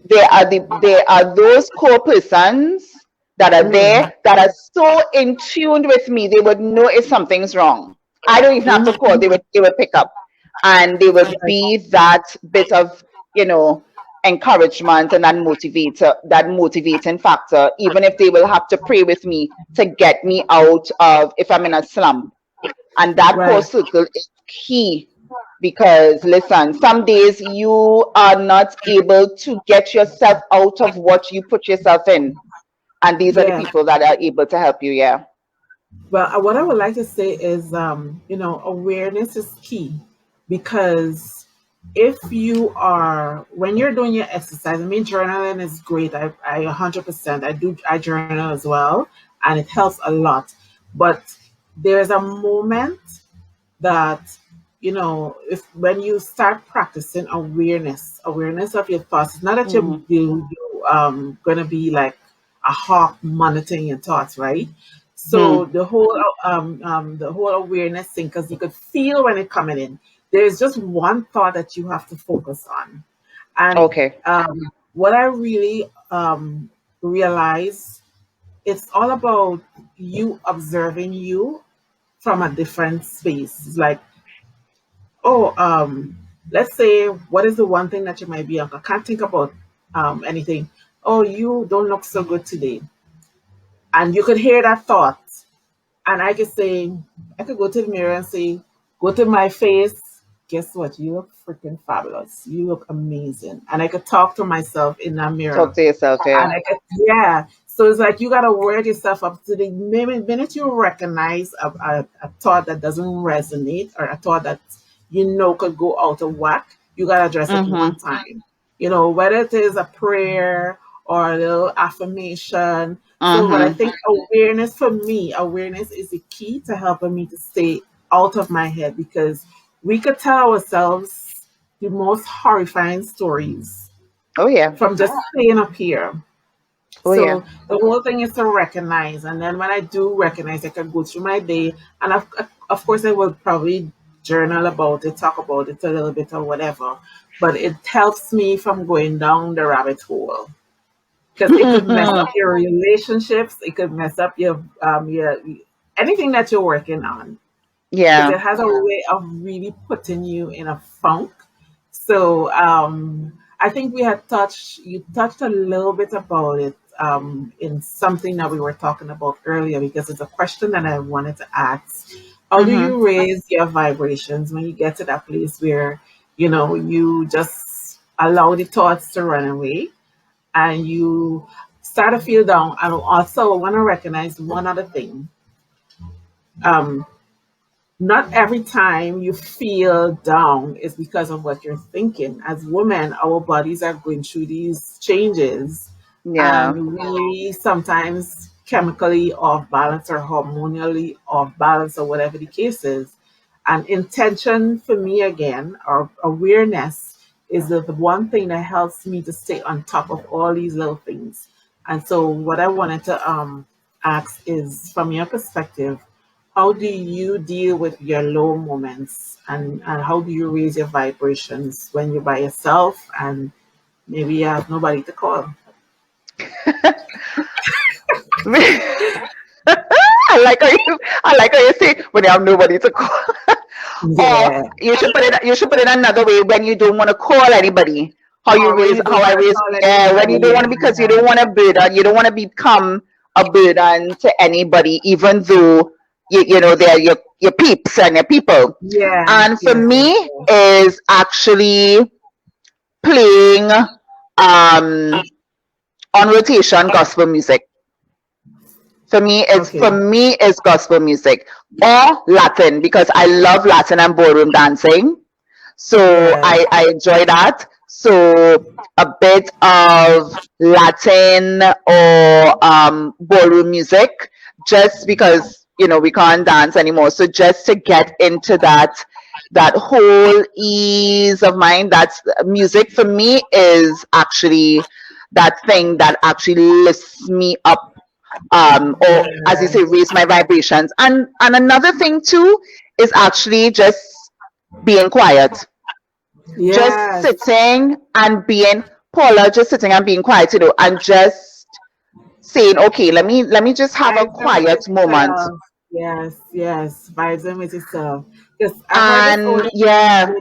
there are those core persons that are Mm. there that are so in tune with me, they would know if something's wrong. I don't even have to call, Mhm. they would pick up, and they would be that bit of, you know, encouragement and that motivator, that motivating factor, even if they will have to pray with me to get me out of if I'm in a slump. And that core Right. circle is key, because listen, some days you are not able to get yourself out of what you put yourself in, and these are the Yeah. people that are able to help you. Yeah. Well, what I would like to say is, awareness is key because if you are, when you're doing your exercise, I mean, journaling is great. I 100%, I journal as well, and it helps a lot. But there's a moment that if when you start practicing awareness of your thoughts, it's not that Mm-hmm. you gonna be like a hawk monitoring your thoughts, right? So Hmm. the whole awareness thing, because you could feel when it coming in, there's just one thought that you have to focus on. And Okay. what I really realize, it's all about you observing you from a different space. It's like, oh, let's say, what is the one thing that you might be on? I can't think about anything. Oh, you don't look so good today. And you could hear that thought. And I could say, I could go to the mirror and say, go to my face. Guess what? You look freaking fabulous. You look amazing. And I could talk to myself in that mirror. Talk to yourself. And Yeah. I could, yeah. So it's like you got to word yourself up to the minute you recognize a thought that doesn't resonate, or a thought that could go out of whack, you got to address it Mm-hmm. one time. Whether it is a prayer or a little affirmation. So, but I Mm-hmm. think awareness, for me, awareness is the key to helping me to stay out of my head, because we could tell ourselves the most horrifying stories Oh yeah. from just staying up here. Oh yeah. So the whole thing is to recognize, and then when I do recognize, I can go through my day, and of course I will probably journal about it, talk about it a little bit or whatever. But it helps me from going down the rabbit hole, because it could mess up your relationships, it could mess up your anything that you're working on, because Yeah. it has a way of really putting you in a funk. So I think you touched a little bit about it in something that we were talking about earlier, because it's a question that I wanted to ask. How do Mm-hmm. you raise your vibrations when you get to that place where, you just allow the thoughts to run away and you start to feel down? And also, I want to recognize one other thing. Um, Not every time you feel down is because of what you're thinking. As women, our bodies are going through these changes, Yeah. and we sometimes chemically off balance or hormonally off balance, or whatever the case is. And intention, for me, again, or awareness, is the one thing that helps me to stay on top of all these little things. And so, what I wanted to ask is, from your perspective, how do you deal with your low moments, and how do you raise your vibrations when you're by yourself and maybe you have nobody to call? I like how you say when you have nobody to call. Or Yeah. you should put it another way, when you don't want to call anybody. Or when you How don't I want to raise, call yeah, when you don't anybody, want to, because you don't want to burden, you don't want to become a burden to anybody, even though you know they're your peeps and your people. yeah, And for yeah, yeah, me yeah. is actually playing on rotation gospel music. Okay. For me it's gospel music or Latin, because I love Latin and ballroom dancing. So Yes. I enjoy that. So a bit of Latin or ballroom music, just because we can't dance anymore. So just to get into that whole ease of mind. That's music for me is actually that thing that actually lifts me up or as you say, raise my vibrations. And another thing too is actually just being quiet, just Yes. sitting and being Paula, just sitting and being quiet, and just saying, okay, let me just have a Vibing with quiet moment. yourself. Yes, yes. Vibing with yourself. Because I heard this And older yeah, man.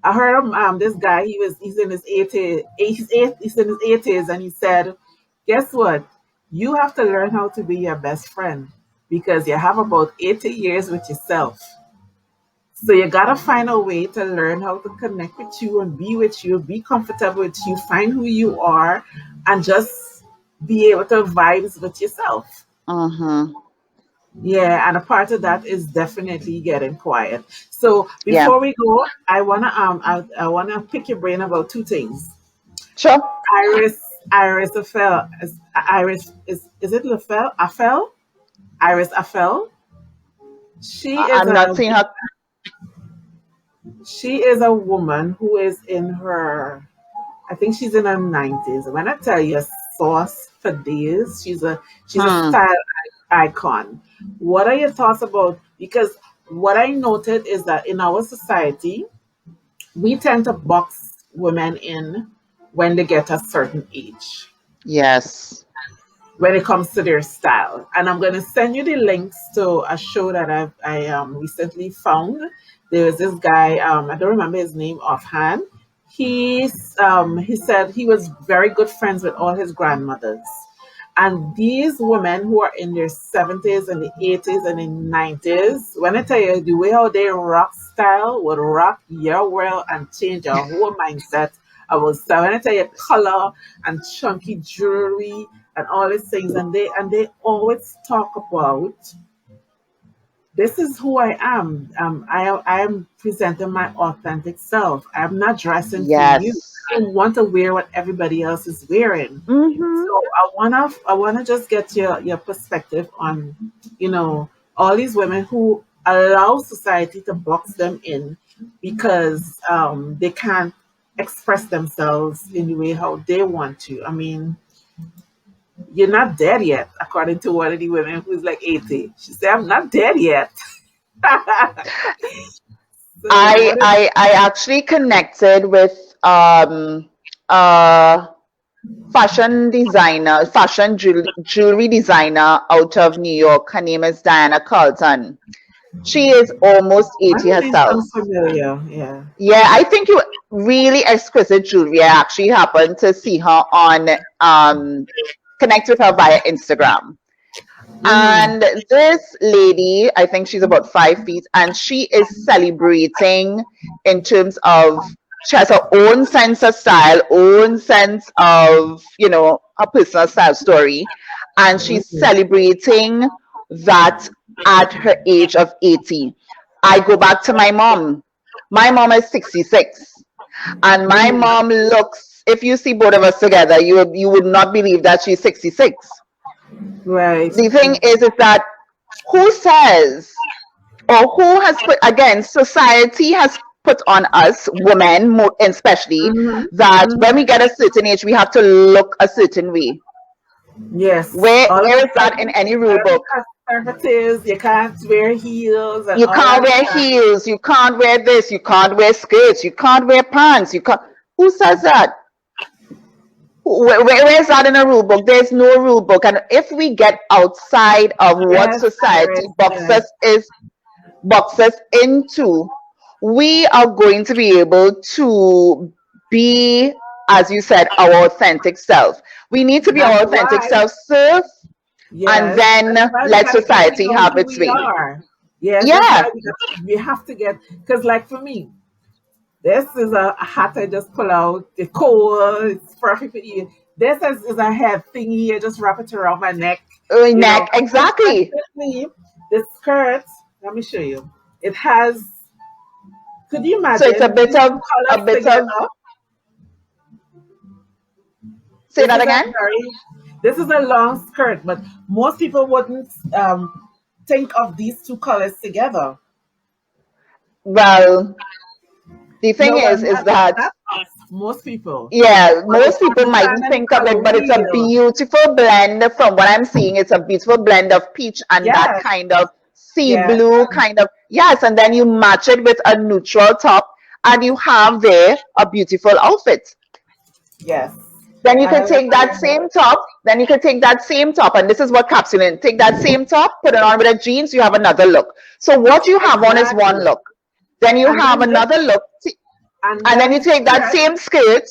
I heard him, this guy. He's in his 80s. He's in his 80s, and he said, "Guess what? You have to learn how to be your best friend because you have about 80 years with yourself. So you gotta find a way to learn how to connect with you and be with you, be comfortable with you, find who you are, and just be able to vibes with yourself." mm-hmm, Yeah, and a part of that is definitely getting quiet. So yeah, before we go, I wanna pick your brain about two things. sure. Iris Iris Afel is it Lafel Afel? Iris Afel. She is I'm not seeing her. a woman who is in her, I think she's in her 90s. When I tell you sauce for days, she's a Hmm, style icon. What are your thoughts about, because what I noted is that in our society, we tend to box women in when they get a certain age yes. when it comes to their style. And I'm going to send you the links to a show that I recently found. There was this guy, I don't remember his name offhand. He said he was very good friends with all his grandmothers. And these women who are in their 70s and the 80s and the 90s, when I tell you the way how they rock style would rock your world and change your whole mindset about style. When I tell you color and chunky jewelry and all these things, and they always talk about, this is who I am. I am presenting my authentic self. I'm not dressing for you. Yes. I don't want to wear what everybody else is wearing. So Mm-hmm. I wanna just get your perspective on, all these women who allow society to box them in because they can't express themselves in the way how they want to. I mean, you're not dead yet, according to one of the women who's like 80. She said, "I'm not dead yet." So I what is I I actually connected with a fashion jewelry designer out of New York. Her name is Diana Carlton. She is almost my 80 name herself. sounds familiar? Yeah. Yeah, I think you really exquisite jewelry. I actually happened to see her on connect with her via Instagram. Mm. And this lady, I think she's about 5 feet, and she is celebrating in terms of she has her own sense of style, own sense of, her personal style story. And she's Mm. celebrating that at her age of 80. I go back to my mom. My mom is 66. And my Mm. mom looks, if you see both of us together, you would not believe that she's 66. Right. The thing is that who says, or who has put, again, society has put on us women especially, Hmm. that when Hmm. we get a certain age we have to look a certain way. Yes. Where All of a is that in sudden, any you rule gotta be book? conservative. You can't wear heels and You all can't that wear stuff. heels, you can't wear this, you can't wear skirts, you can't wear pants, you can't. Who says that? Where is that in a rule book? There's no rule book. And if we get outside of what Yes, society Iris. Yes. boxes into, we are going to be able to be, as you said, our authentic self. We need to be That's our authentic why. self first, and Yes. then That's why we let gotta get to society know have who its we way. are. Yes. That's why Yeah. we have to get. Because, like for me, this is a hat I just pull out. It's cold. It's perfect for you. This is a head thingy. I just wrap it around my neck. Neck, And exactly. simply, the skirt. Let me show you. It has. Could you So it's a imagine bit these of two a colors bit of together? say This that is a again. very. This is a long skirt, but most people wouldn't think of these two colors together. Well, the thing No, but is that not us. Most people. Yeah, But if most you people mightn't understand it think of for it, but it's a real, beautiful blend. From what I'm seeing, it's a beautiful blend of peach and that yes, kind of sea yes, blue kind of, yes, and then you match it with a neutral top, and you have there a beautiful outfit. yes. Then you And could I take that same top, then you could take that same top, and this is what capsule in. Take that same top, put it on with a jeans, you have another look. So what you have on is one exactly. look. Then you And have then this, another look, and and then that you take that skirt, same skirt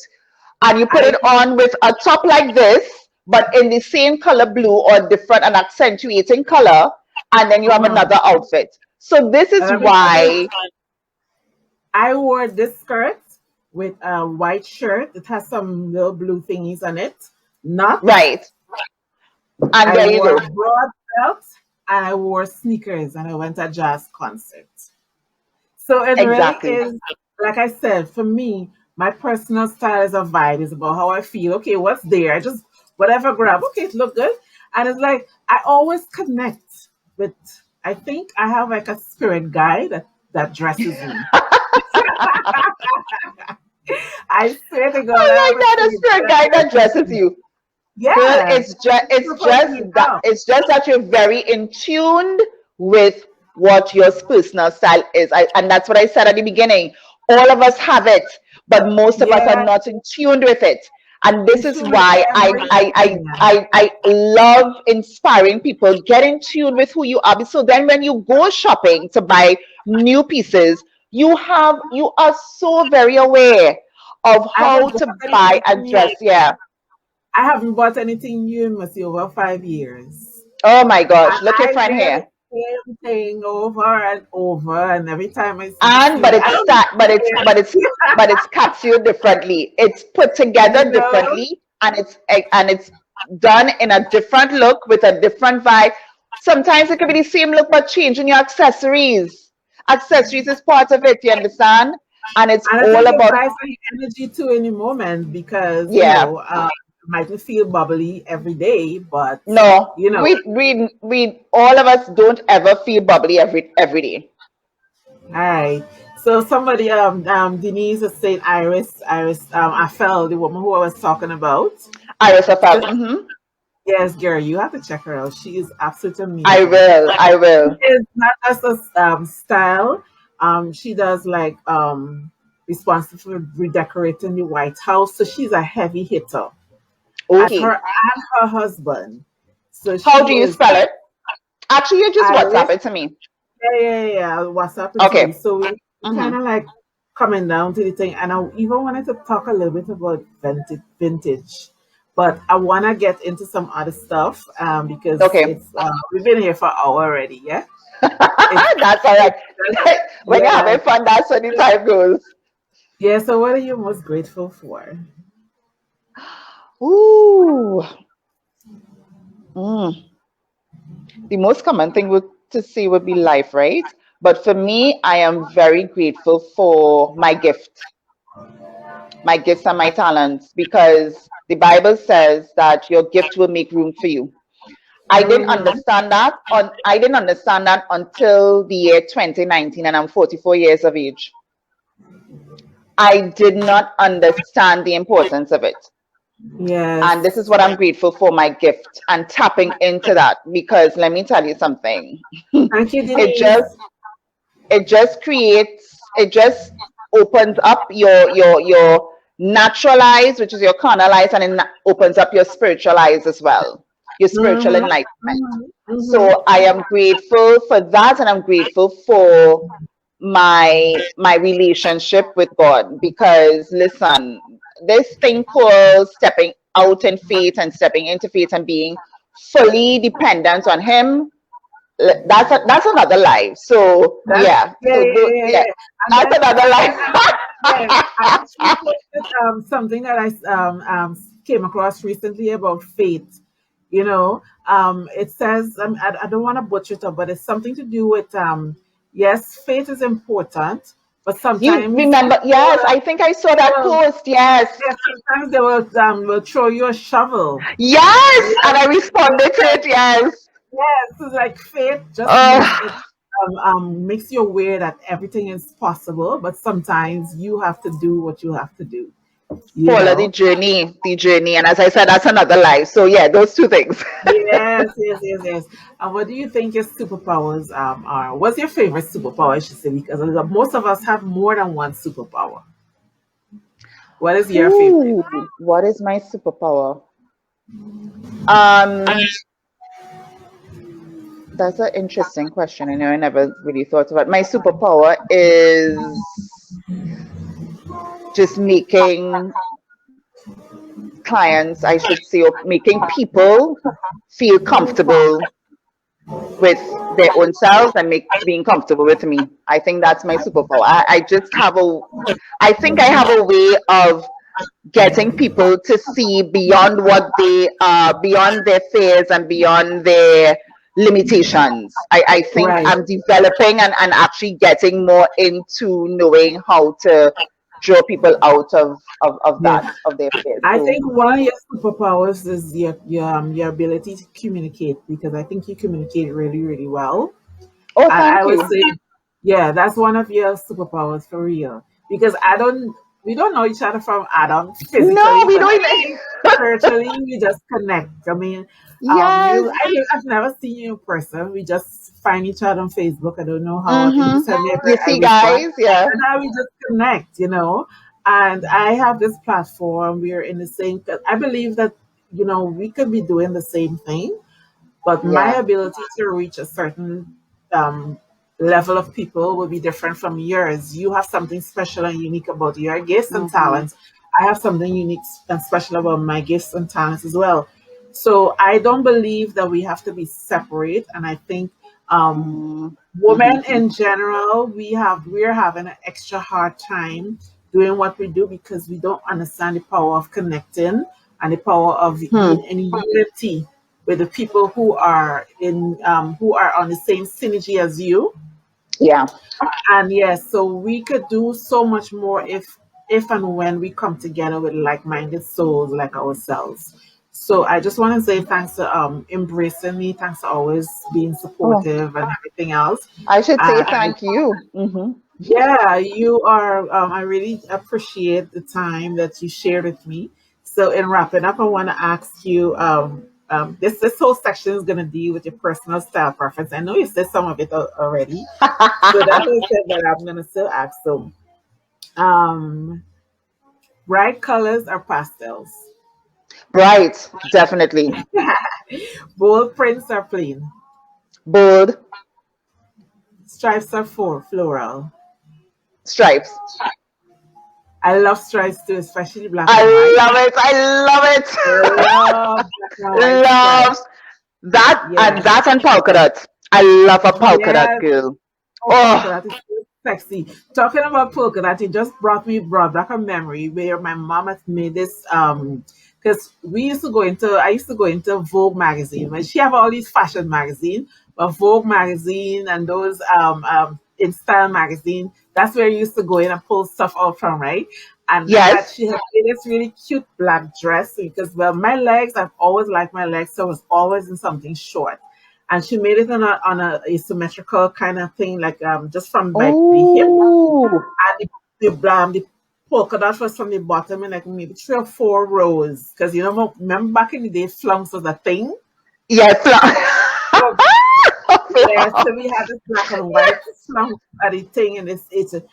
and you put I it on with a top like this, but in the same color blue or different and accentuating color, and then you have uh-huh. another outfit. So this And is let me tell you, why, I wore this skirt with a white shirt. It has some little blue thingies on it. Nuts. right? And I there you wore go. a broad belt and I wore sneakers and I went to a jazz concert. So it really Exactly. is, like I said, for me, my personal style is a vibe. It's about how I feel. Okay, what's there? I just whatever grab. Okay, it look good. And it's like I always connect with I think I have like a spirit guide that dresses me. I swear to God, I I have like a that. A spirit spirit that guy that dresses dresses me. you. Girl, Yeah. it's Super just clean that up. you're very in tuned with what your personal style is. And that's what I said at the beginning. All of us have it, but most of us are Yeah. not in tuned with it. And In this is tune with why everything. I love inspiring people. Get in tune with who you are. So then when you go shopping to buy new pieces, you are so very aware of I haven't how bought to buy anything and new. dress. Yeah. I haven't bought anything new in must over 5 years. Oh my And gosh, look your I friend wear here. the same thing over and over, and every time I And see, I don't even but it's captured differently. It's put you together know. differently, and it's done in a different look with a different vibe. Sometimes it could be the same look but changing your accessories. Accessories is part of it, you understand? And it's And I all think it about, buys me energy too in the moment because yeah. it might not feel bubbly every day, but No, you know, we all of us don't ever feel bubbly every day. all right. So somebody, Denise is saying Iris, I felt the woman who I was talking about. Iris So felt, yes, girl, you have to check her out. She is absolutely I amazing. will, I will. Is not just a style. She does like responsible for redecorating the White House. So she's a heavy hitter at her Okay. and her husband. So How do she you is spell it? Actually, you just WhatsApp Irish. it to me. Yeah. I'll WhatsApp it to you. Okay. So we kind Mm-hmm. of like coming down to the thing, and I even wanted to talk a little bit about vintage. But I want to get into some other stuff because Okay. it's we've been here for an hour already. Yeah, it's That's all right. it's just When you're yeah. having fun, that's when the time goes. Yeah, so what are you most grateful for? Ooh. Mm. The most common thing would to say would be life, right? But for me, I am very grateful for my gifts and my talents, because the Bible says that your gift will make room for you. Mm-hmm. I didn't understand that until the year 2019, and I'm 44 years of age. I did not understand the importance of it. And this is Yes. what I'm grateful for, my gift and tapping into that, because let me tell you something. Thank you, It Denise. just it just opens up your natural eyes, which is your carnal eyes, and it opens up your spiritual eyes as well, your spiritual Mm-hmm. enlightenment. Mm-hmm. So I am grateful for that, and I'm grateful for my relationship with God, because listen, this thing called stepping out in faith and stepping into faith and being fully dependent on Him, that's another life. So That's yeah, yeah, yeah. And that's then another life. yeah, I actually posted something that I came across recently about faith. It says I don't want to butcher it up, but it's something to do with yes, faith is important, but You sometimes remember? Yes, I think I saw they that will post. Yes, yeah, sometimes they will throw you a shovel. yes, and Yes, I responded to it. Yes. yes, it's like faith just Oh, makes you aware that everything is possible, but sometimes you have to do what you have to do. you Follow know. the journey. And as I said, that's another life. So yeah, those two things. Yes, yes, yes, yes. And what do you think your superpowers are? What's your favorite superpower, I should say? Because most of us have more than one superpower. What is your favorite? Ooh, what is my superpower? Um, that's an interesting question. I know I never really thought about. My superpower is just making clients, I should say, or making people feel comfortable with their own selves and being comfortable with me. I think that's my superpower. I just have I think I have a way of getting people to see beyond what they are, beyond their fears and beyond their limitations. I think Right. I'm developing and actually getting more into knowing how to draw people out of Yeah. that, of their fears. I So, think one of your superpowers is your ability to communicate because I think you communicate really, really well. oh, And I thank would you. say, yeah, that's one of your superpowers for real. Because we don't know each other from Adam No, physically, we but don't I even. think spiritually we just connect. I mean, Yes. I've never seen you in person. We just find each other on Facebook. I don't know how. I think you Mm-hmm. sent me You a see, response, guys? Yeah. and now we just connect. And I have this platform. We're in the same. I believe that we could be doing the same thing, but my Yeah. ability to reach a certain um, level of people will be different from yours. You have something special and unique about your gifts and Mm-hmm. talents. I have something unique and special about my gifts and talents as well. So I don't believe that we have to be separate. And I think women Mm-hmm. in general, we're having an extra hard time doing what we do because we don't understand the power of connecting and the power of Hmm. being in unity with the people who are on the same synergy as you. Yeah. And yes, so we could do so much more if and when we come together with like-minded souls like ourselves. So I just want to say thanks to embracing me, thanks for always being Oh, supportive and everything else. I should say And thank you. Mm-hmm. yeah, you are. I really appreciate the time that you shared with me. So, in wrapping up, I want to ask you. This whole section is going to deal with your personal style preference. I know you said some of it already, so that's what I said. But I'm going to still ask. So, um, bright colors or pastels? Bright, definitely. Bold prints or plain? Bold Stripes or floral? stripes. I love stripes too, especially black I and white. love it. I Love black and love white it. stripes. Loves Yeah. that and polka dot. I love a polka dot Yes. girl. Oh, polka Oh, dot is so sexy. Talking about polka dot, it just brought back a memory where my mom had made this because I used to go into Vogue magazine. And she have all these fashion magazine, but Vogue magazine and those in style magazine, that's where I used to go in and pull stuff out from, right? And yes. she had made this really cute black dress because well my legs, I've always liked my legs, so I was always in something short, and she made it on a asymmetrical kind of thing, like just from like the hip, Oh, and the polka dot was from the bottom, and like maybe 3 or 4 rows. Because remember back in the day, flunks was a thing. yes. So yeah, so we had this black and white flunk at the thing, and it's and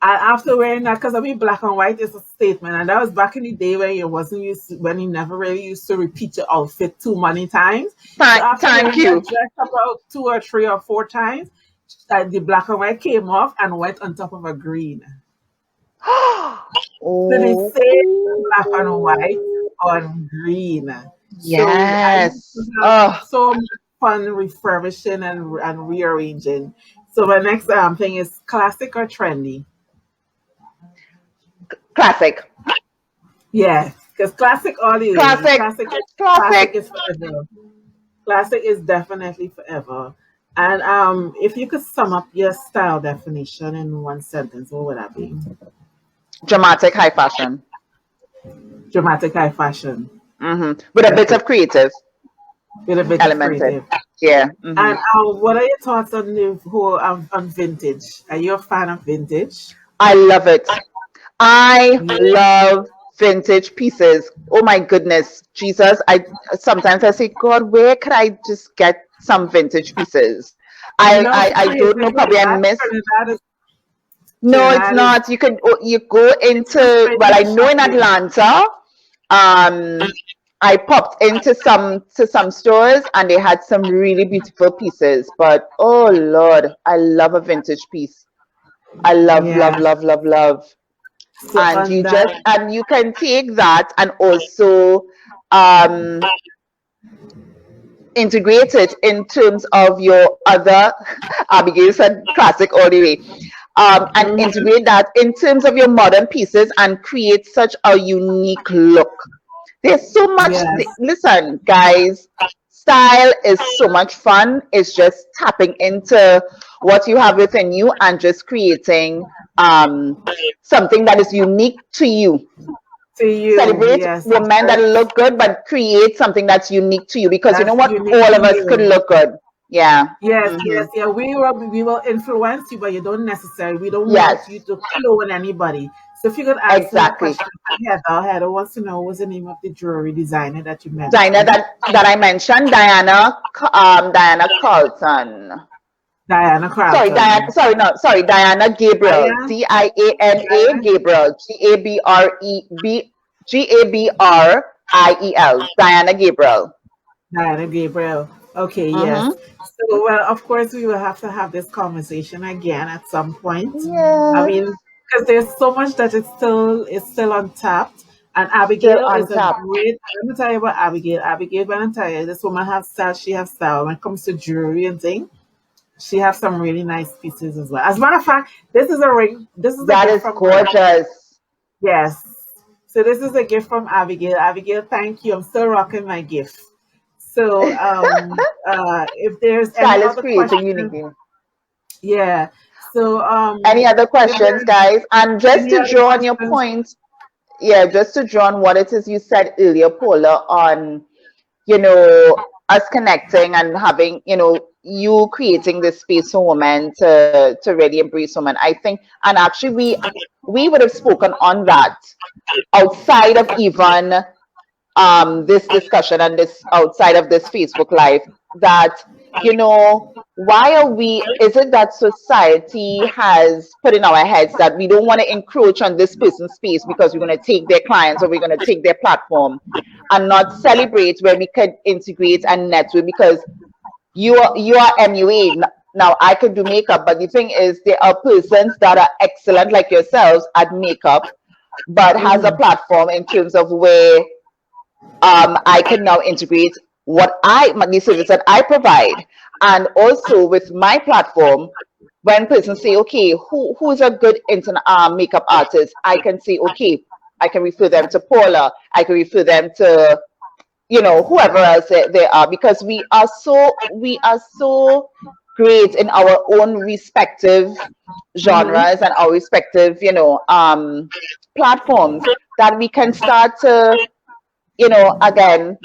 after wearing that, because I mean black and white is a statement, and that was back in the day when you never really used to repeat your outfit too many times. So after Thank wearing that you. dress about 2 or 3 or 4 times, the black and white came off and went on top of a green. So they Oh, say black and white on green. So I used to yes. have Oh, so much fun refurbishing and rearranging. So my next thing is classic or trendy. classic. Yeah, because classic all the way. Classic. Classic Classic. is forever. Classic is definitely forever. And if you could sum up your style definition in one sentence, what would that be? Dramatic high fashion. Dramatic high fashion. With a bit Okay. of creative With a bit of elemented. creative. Yeah. And what are your thoughts on the whole on vintage? Are you a fan of vintage? I love it. I Yeah. love vintage pieces. Oh my goodness, Jesus! I sometimes I say, God, where could I just get some vintage pieces? I I love I, I don't places know. like Probably I that. miss. Trinidad is No, it's Trinidad is not. You go some into, well, I vintage know in shopping. Atlanta, I popped into some stores and they had some really beautiful pieces. But oh Lord, I love a vintage piece. I love, Yeah. love, love, love, love. So on that, And you can take that and also um integrate it in terms of your other Abigail said classic all the way. And mhm, integrate that in terms of your modern pieces and create such a unique look. There's so much. yes, Listen, guys, style is so much fun. It's just tapping into what you have within you and just creating something that is unique to you. to you, Celebrate yes, women that look good, but create something that's unique to you because you know that's what? unique All to of us could you. look good. Yeah. Yes, Hmm. yes, yeah. We will influence you, but you don't necessarily. We don't want you Yes, to clone anybody. So if you could answer the exactly. question for Heather, Heather wants to know what's the name of the jewelry designer that you Dinah mentioned. that I mentioned, Diana Carlton. Diana Sorry, Diana. Carlton. Sorry, no, sorry, Diana Gabriel. Diana, Diana Diana, Gabriel. Gabriel. Diana Gabriel. Diana Gabriel. Okay, yes. Mm-hmm. So, well, of course, we will have to have this conversation again at some point. I Yes. mean, because there's so much that is still untapped. And Still Abigail on is a top. great. Let me tell you about Abigail. Abigail, when I tell you, this woman has style. She has style when it comes to jewelry and things. She has some really nice pieces as well. As a matter of fact, this is a ring. This is a That gift is from her. gorgeous. Yes. So this is a gift from Abigail. Abigail, thank you. I'm still rocking my gift. So if there's any Style is other creating questions, uniquely. yeah. So Any other if questions, there's guys? And just any to other draw on your questions, point, yeah, just to draw on what it is you said earlier, Paula, on us connecting and having, you creating this space for women to really embrace women. I think, and actually we would have spoken on that outside of even this discussion and this outside of this Facebook Live, that why are we, is it that society has put in our heads that we don't want to encroach on this person's space because we're going to take their clients or we're going to take their platform, and not celebrate where we could integrate and network? Because you are MUA. Now I could do makeup, but the thing is there are persons that are excellent like yourselves at makeup but has a mhm, platform in terms of where I can now integrate the service that I provide. And also with my platform, when persons say, okay, who's a good makeup artist, I can say, okay, I can refer them to Paula. I can refer them to, whoever else they are, because we are so great in our own respective mhm, genres and our respective, platforms, that we can start to, again,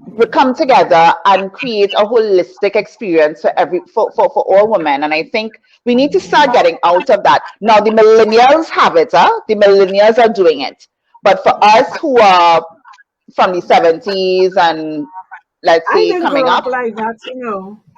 we come together and create a holistic experience for all women. And I think we need to start getting out of that. Now the millennials have it, huh? The millennials are doing it. But for us who are from the 70s and let's I say didn't coming grow up up, like that,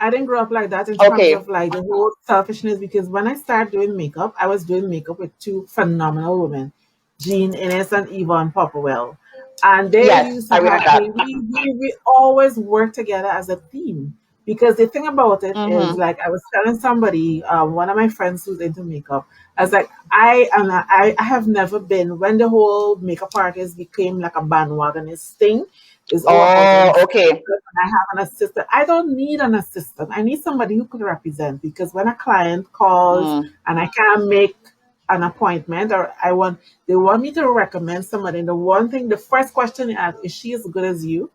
I didn't grow up like that in terms okay, of like the whole selfishness, because when I started doing makeup, I was doing makeup with two phenomenal women, Jean Innes and Yvonne Popperwell. And they yes, used to I have read that. we always work together as a team. Because the thing about it is, Mm-hmm. like I was telling somebody, one of my friends who's into makeup, I was like, I have never been, when the whole makeup artist became like a bandwagonist thing, is all about an Oh, assistant. okay. I have an assistant. I don't need an assistant. I need somebody who could represent, because when a client calls Mm, and I can't make an appointment, or they want me to recommend somebody. And the first question they ask, is she as good as you?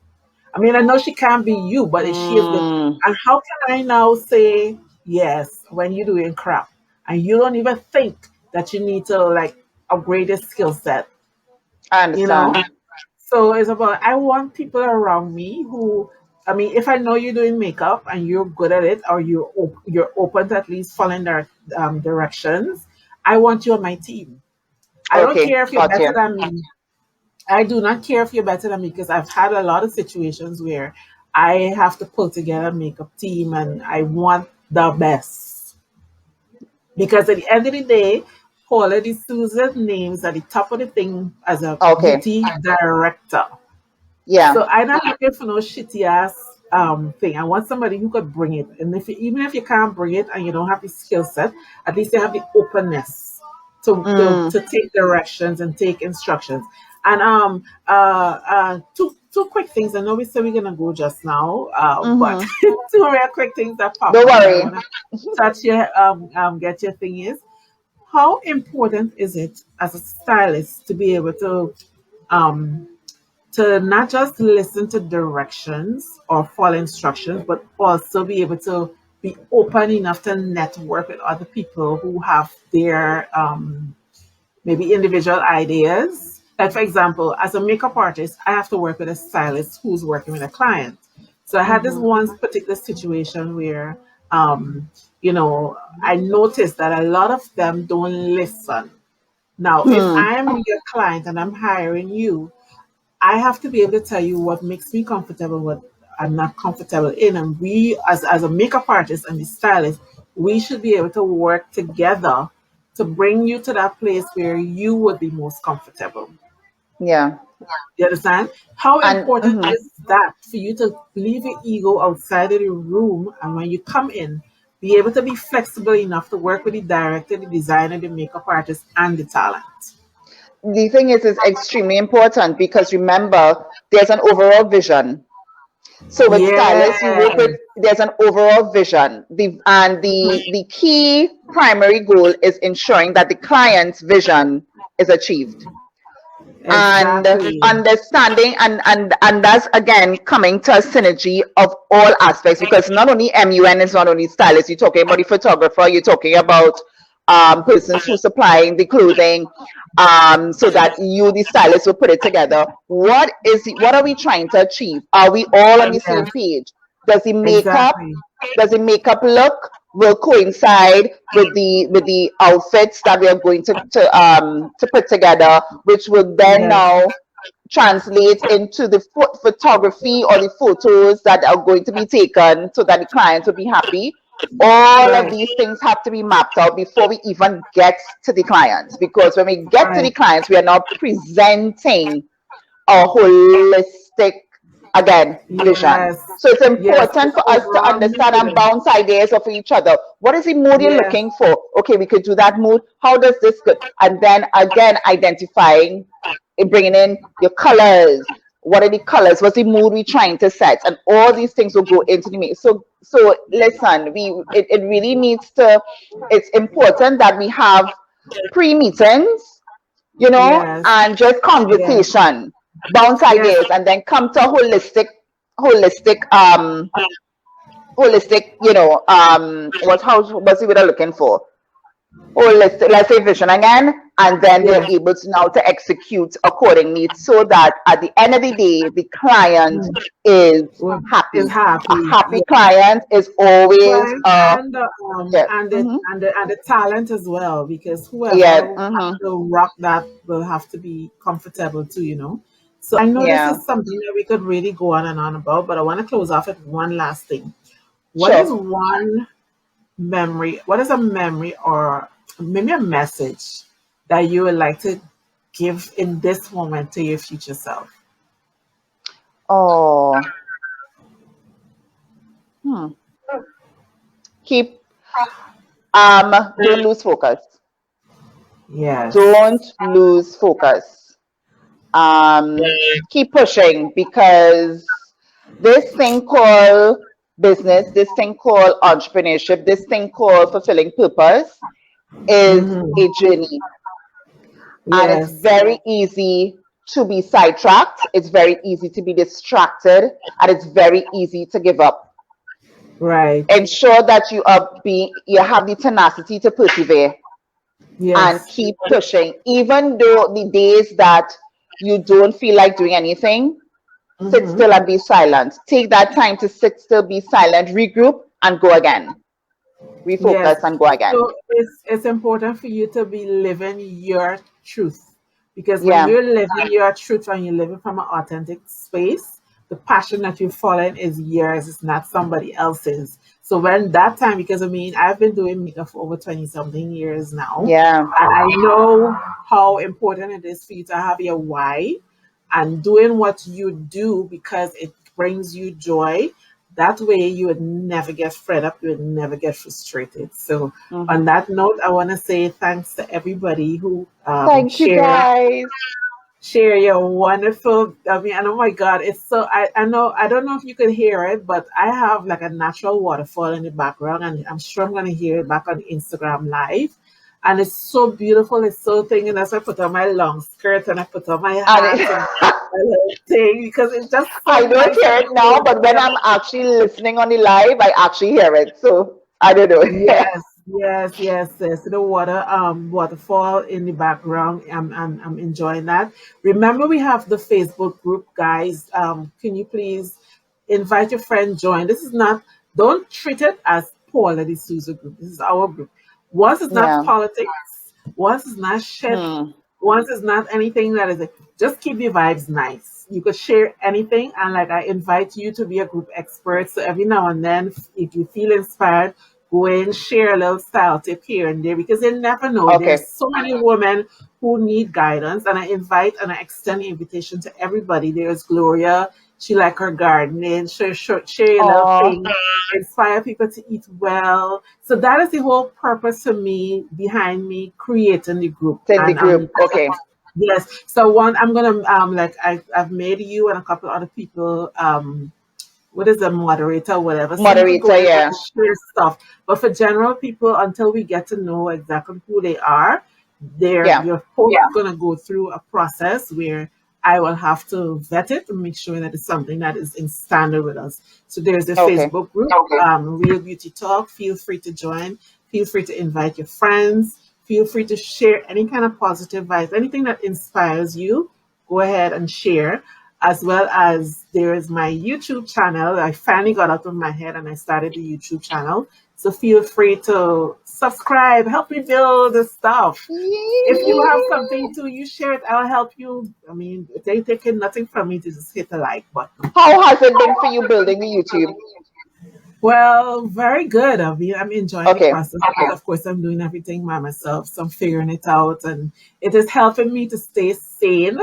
I mean, I know she can't be you, but is she as good? mm, And how can I now say yes when you're doing crap and you don't even think that you need to like upgrade your skill set? I You know? understand. So it's about, I want people around me who, I mean, if I know you're doing makeup and you're good at it, or you're open to at least following their directions, I want you on my team. I don't Okay, care if you're got better you. than me. I do not care if you're better than me because I've had a lot of situations where I have to pull together a makeup team and I want the best. Because at the end of the day, Paula de Souza's name's at the top of the thing as a Okay. beauty director. Yeah. So I'm not looking for no shitty ass thing. I want somebody who could bring it. And if you, even if you can't bring it and you don't have the skill set, at least you have the openness Mm. to take directions and take instructions. And two quick things. I know we said we're gonna go just now, but Mm-hmm. two real quick things that popped Don't up that I worry. want to touch your get your thing is how important is it as a stylist to be able um to not just listen to directions or follow instructions, but also be able to be open enough to network with other people who have their maybe individual ideas. Like, for example, as a makeup artist, I have to work with a stylist who's working with a client. So I had this Mm-hmm. one particular situation where, um, I noticed that a lot of them don't listen. Now, if Hmm. I'm your client and I'm hiring you, I have to be able to tell you what makes me comfortable, what I'm not comfortable in. And we, as a makeup artist and the stylist, we should be able to work together to bring you to that place where you would be most comfortable. Yeah. You understand? How And important mhm. is that for you to leave your ego outside of the room and when you come in, be able to be flexible enough to work with the director, the designer, the makeup artist, and the talent? The thing is extremely important because remember, there's an overall vision. So with stylists, you work with Yes, there's an overall vision. The key primary goal is ensuring that the client's vision is achieved. And exactly. understanding and that's again coming to a synergy of all aspects because not only MUN is not only stylists, you're talking about the photographer, you're talking about persons who supplying the clothing, so that you the stylist will put it together. What are we trying to achieve? Are we all on the same Yes, page? does the makeup exactly. does the makeup look will coincide with the outfits that we are going to put together, which will then Yes, now translate into the photography or the photos that are going to be taken so that the clients will be happy. All of right, these things have to be mapped out before we even get to the clients, because when we get to the right. clients, we are now presenting a holistic, again, vision. Yes, So it's yes. The important for us to overall understand and mood. bounce ideas off each other. What is the mood you're Yes, looking for? Okay, we could do that mood. How does this go? And then again, identifying and bringing in your colors. What are the colors? What's the mood we're trying to set? And all these things will go into the mix. So listen, it really needs to. It's important that we have pre-meetings, yes, and just yes, conversation, bounce yes. ideas, and then come to a holistic, holistic, what's the word I'm looking for? Holistic, let's say vision again, and then they're Yes. able to now to execute accordingly so that at the end of the day, the client Mm. is Well, is happy. A happy. happy Yes. client is always Client yeah, and the talent as well, because yeah, whoever has to rock that will have to be comfortable too. So I know this yeah, is something that we could really go on and on about, but I want to close off with one last thing. What is sure. one memory? What is a memory or maybe a message that you would like to give in this moment to your future self? Oh, hmm. Keep don't lose focus. Yes. Don't lose focus. Keep pushing, because this thing called business, this thing called entrepreneurship, this thing called fulfilling purpose is Hmm. a journey, and it's Yes. very easy to be sidetracked. It's very easy to be distracted, and it's very easy to give up. Right. Ensure that you have the tenacity to persevere and Yes. keep pushing, even though the days that you don't feel like doing anything. Sit Hmm. still and be silent. Take that time to sit still, be silent, regroup, and go again. Yes. Refocus and go again. So it's important for you to be living your truth, Because when Yeah. you're living your truth and you're living from an authentic space, the passion that you're following is yours, it's not somebody else's. So when that time, because I mean, I've been doing makeup for over 20 something years now, Yeah. and I know how important it is for you to have your why and doing what you do because it brings you joy. That way, you would never get fed up, you would never get frustrated. So, on Hmm. that note, I want to say thanks to everybody who Thank you, guys. share your wonderful. I mean, and oh my God, it's so. I know. I don't know if you could hear it, but I have like a natural waterfall in the background, and I'm sure I'm gonna hear it back on Instagram Live. And it's so beautiful. It's so thing, and as I put on my long skirt and I put on my And hat and my little thing because it's just so I don't nice hear and it now, but when cozy. I'm actually listening on the live, I actually hear it. So I don't know. Yes, yes. The waterfall in the background. I'm enjoying that. Remember, we have the Facebook group, guys. Can you please invite your friend, join? This is not, don't treat it as Paula de Souza group. This is our group. Once it's not Yeah. politics, once it's not shit, Hmm. once it's not anything that is, just keep the vibes nice. You could share anything, and like I invite you to be a group expert. So every now and then, if you feel inspired, go in, share a little style tip here and there because you never know. There's Okay. so many women who need guidance, and I invite and I extend the invitation to everybody. There's Gloria. She like her gardening. Share your little Oh, thing. Inspire people to eat well. So that is the whole purpose for me behind me creating the group. in the And group. Okay. yes. So one, I'm gonna like I've made you and a couple other people what is a moderator or whatever, so you could go Moderator, in and yeah. share stuff. But for general people, until we get to know exactly who they are, Yeah. your post is gonna go through a process where I will have to vet it and make sure that it's something that is in standard with us. So there's a Okay. Facebook group, Real Beauty Talk. Feel free to join. Feel free to invite your friends. Feel free to share any kind of positive vibes, anything that inspires you. Go ahead and share, as well as there is my YouTube channel. I finally got out of my head and I started the YouTube channel. So feel free to subscribe, help me build the stuff. If you have something to you share it, I'll help you. I mean, they taking nothing from me to just hit the like button. How has it been for you building the YouTube? Well, very good. I mean, I'm enjoying the Okay. process because, of course, I'm doing everything by myself. So I'm figuring it out, and it is helping me to stay sane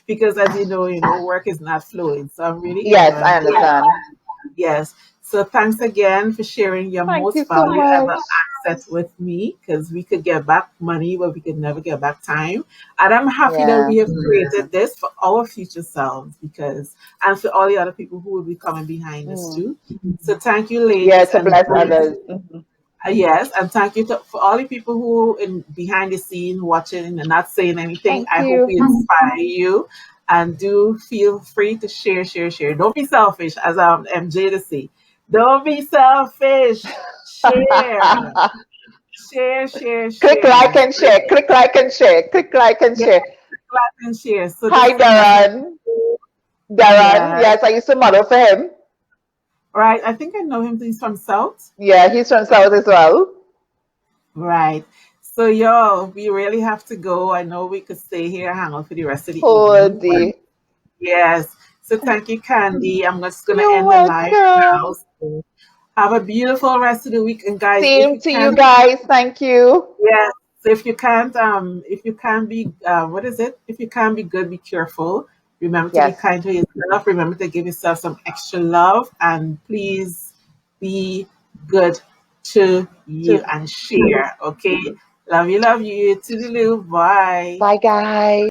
because, as you know, work is not flowing. So I'm really Yes, enjoying I it. understand. Yes. So thanks again for sharing your Thank you most so value ever much. asset with me because we could get back money, but we could never get back time. And I'm happy that Yeah. we have created this for our future selves because, and for all the other people who will be coming behind us Mm. too. So thank you, Yeah, ladies, to and bless please, others. Mhm. yes, and thank you for all the people who in behind the scene watching and not saying anything. Thank I hope we you. inspire you, and do feel free to share. Don't be selfish, as MJ to say. Don't be selfish. Share, Click like share. and share. Click like and share. Click like and Yes, share. clap and share. So this Hi, is a message. Darren. Darren. Yes, Yes, I used to model for him. right. I think I know him. He's from South. Yeah, he's from South as well. Right. So, yo, we really have to go. I know we could stay here and hang out for the rest of the Oh, evening, but dear. yes. So, thank you, Candy. I'm just going to You're end the live now. welcome. So, have a beautiful rest of the week. And, guys, if Same you to you can, guys. Thank you. yes. So if you can't be, what is it? If you can't be good, be careful. Remember to be Yes. kind to yourself. Remember to give yourself some extra love. And please be good to you To and share. Okay. Love you. Toodaloo. Bye. bye, guys.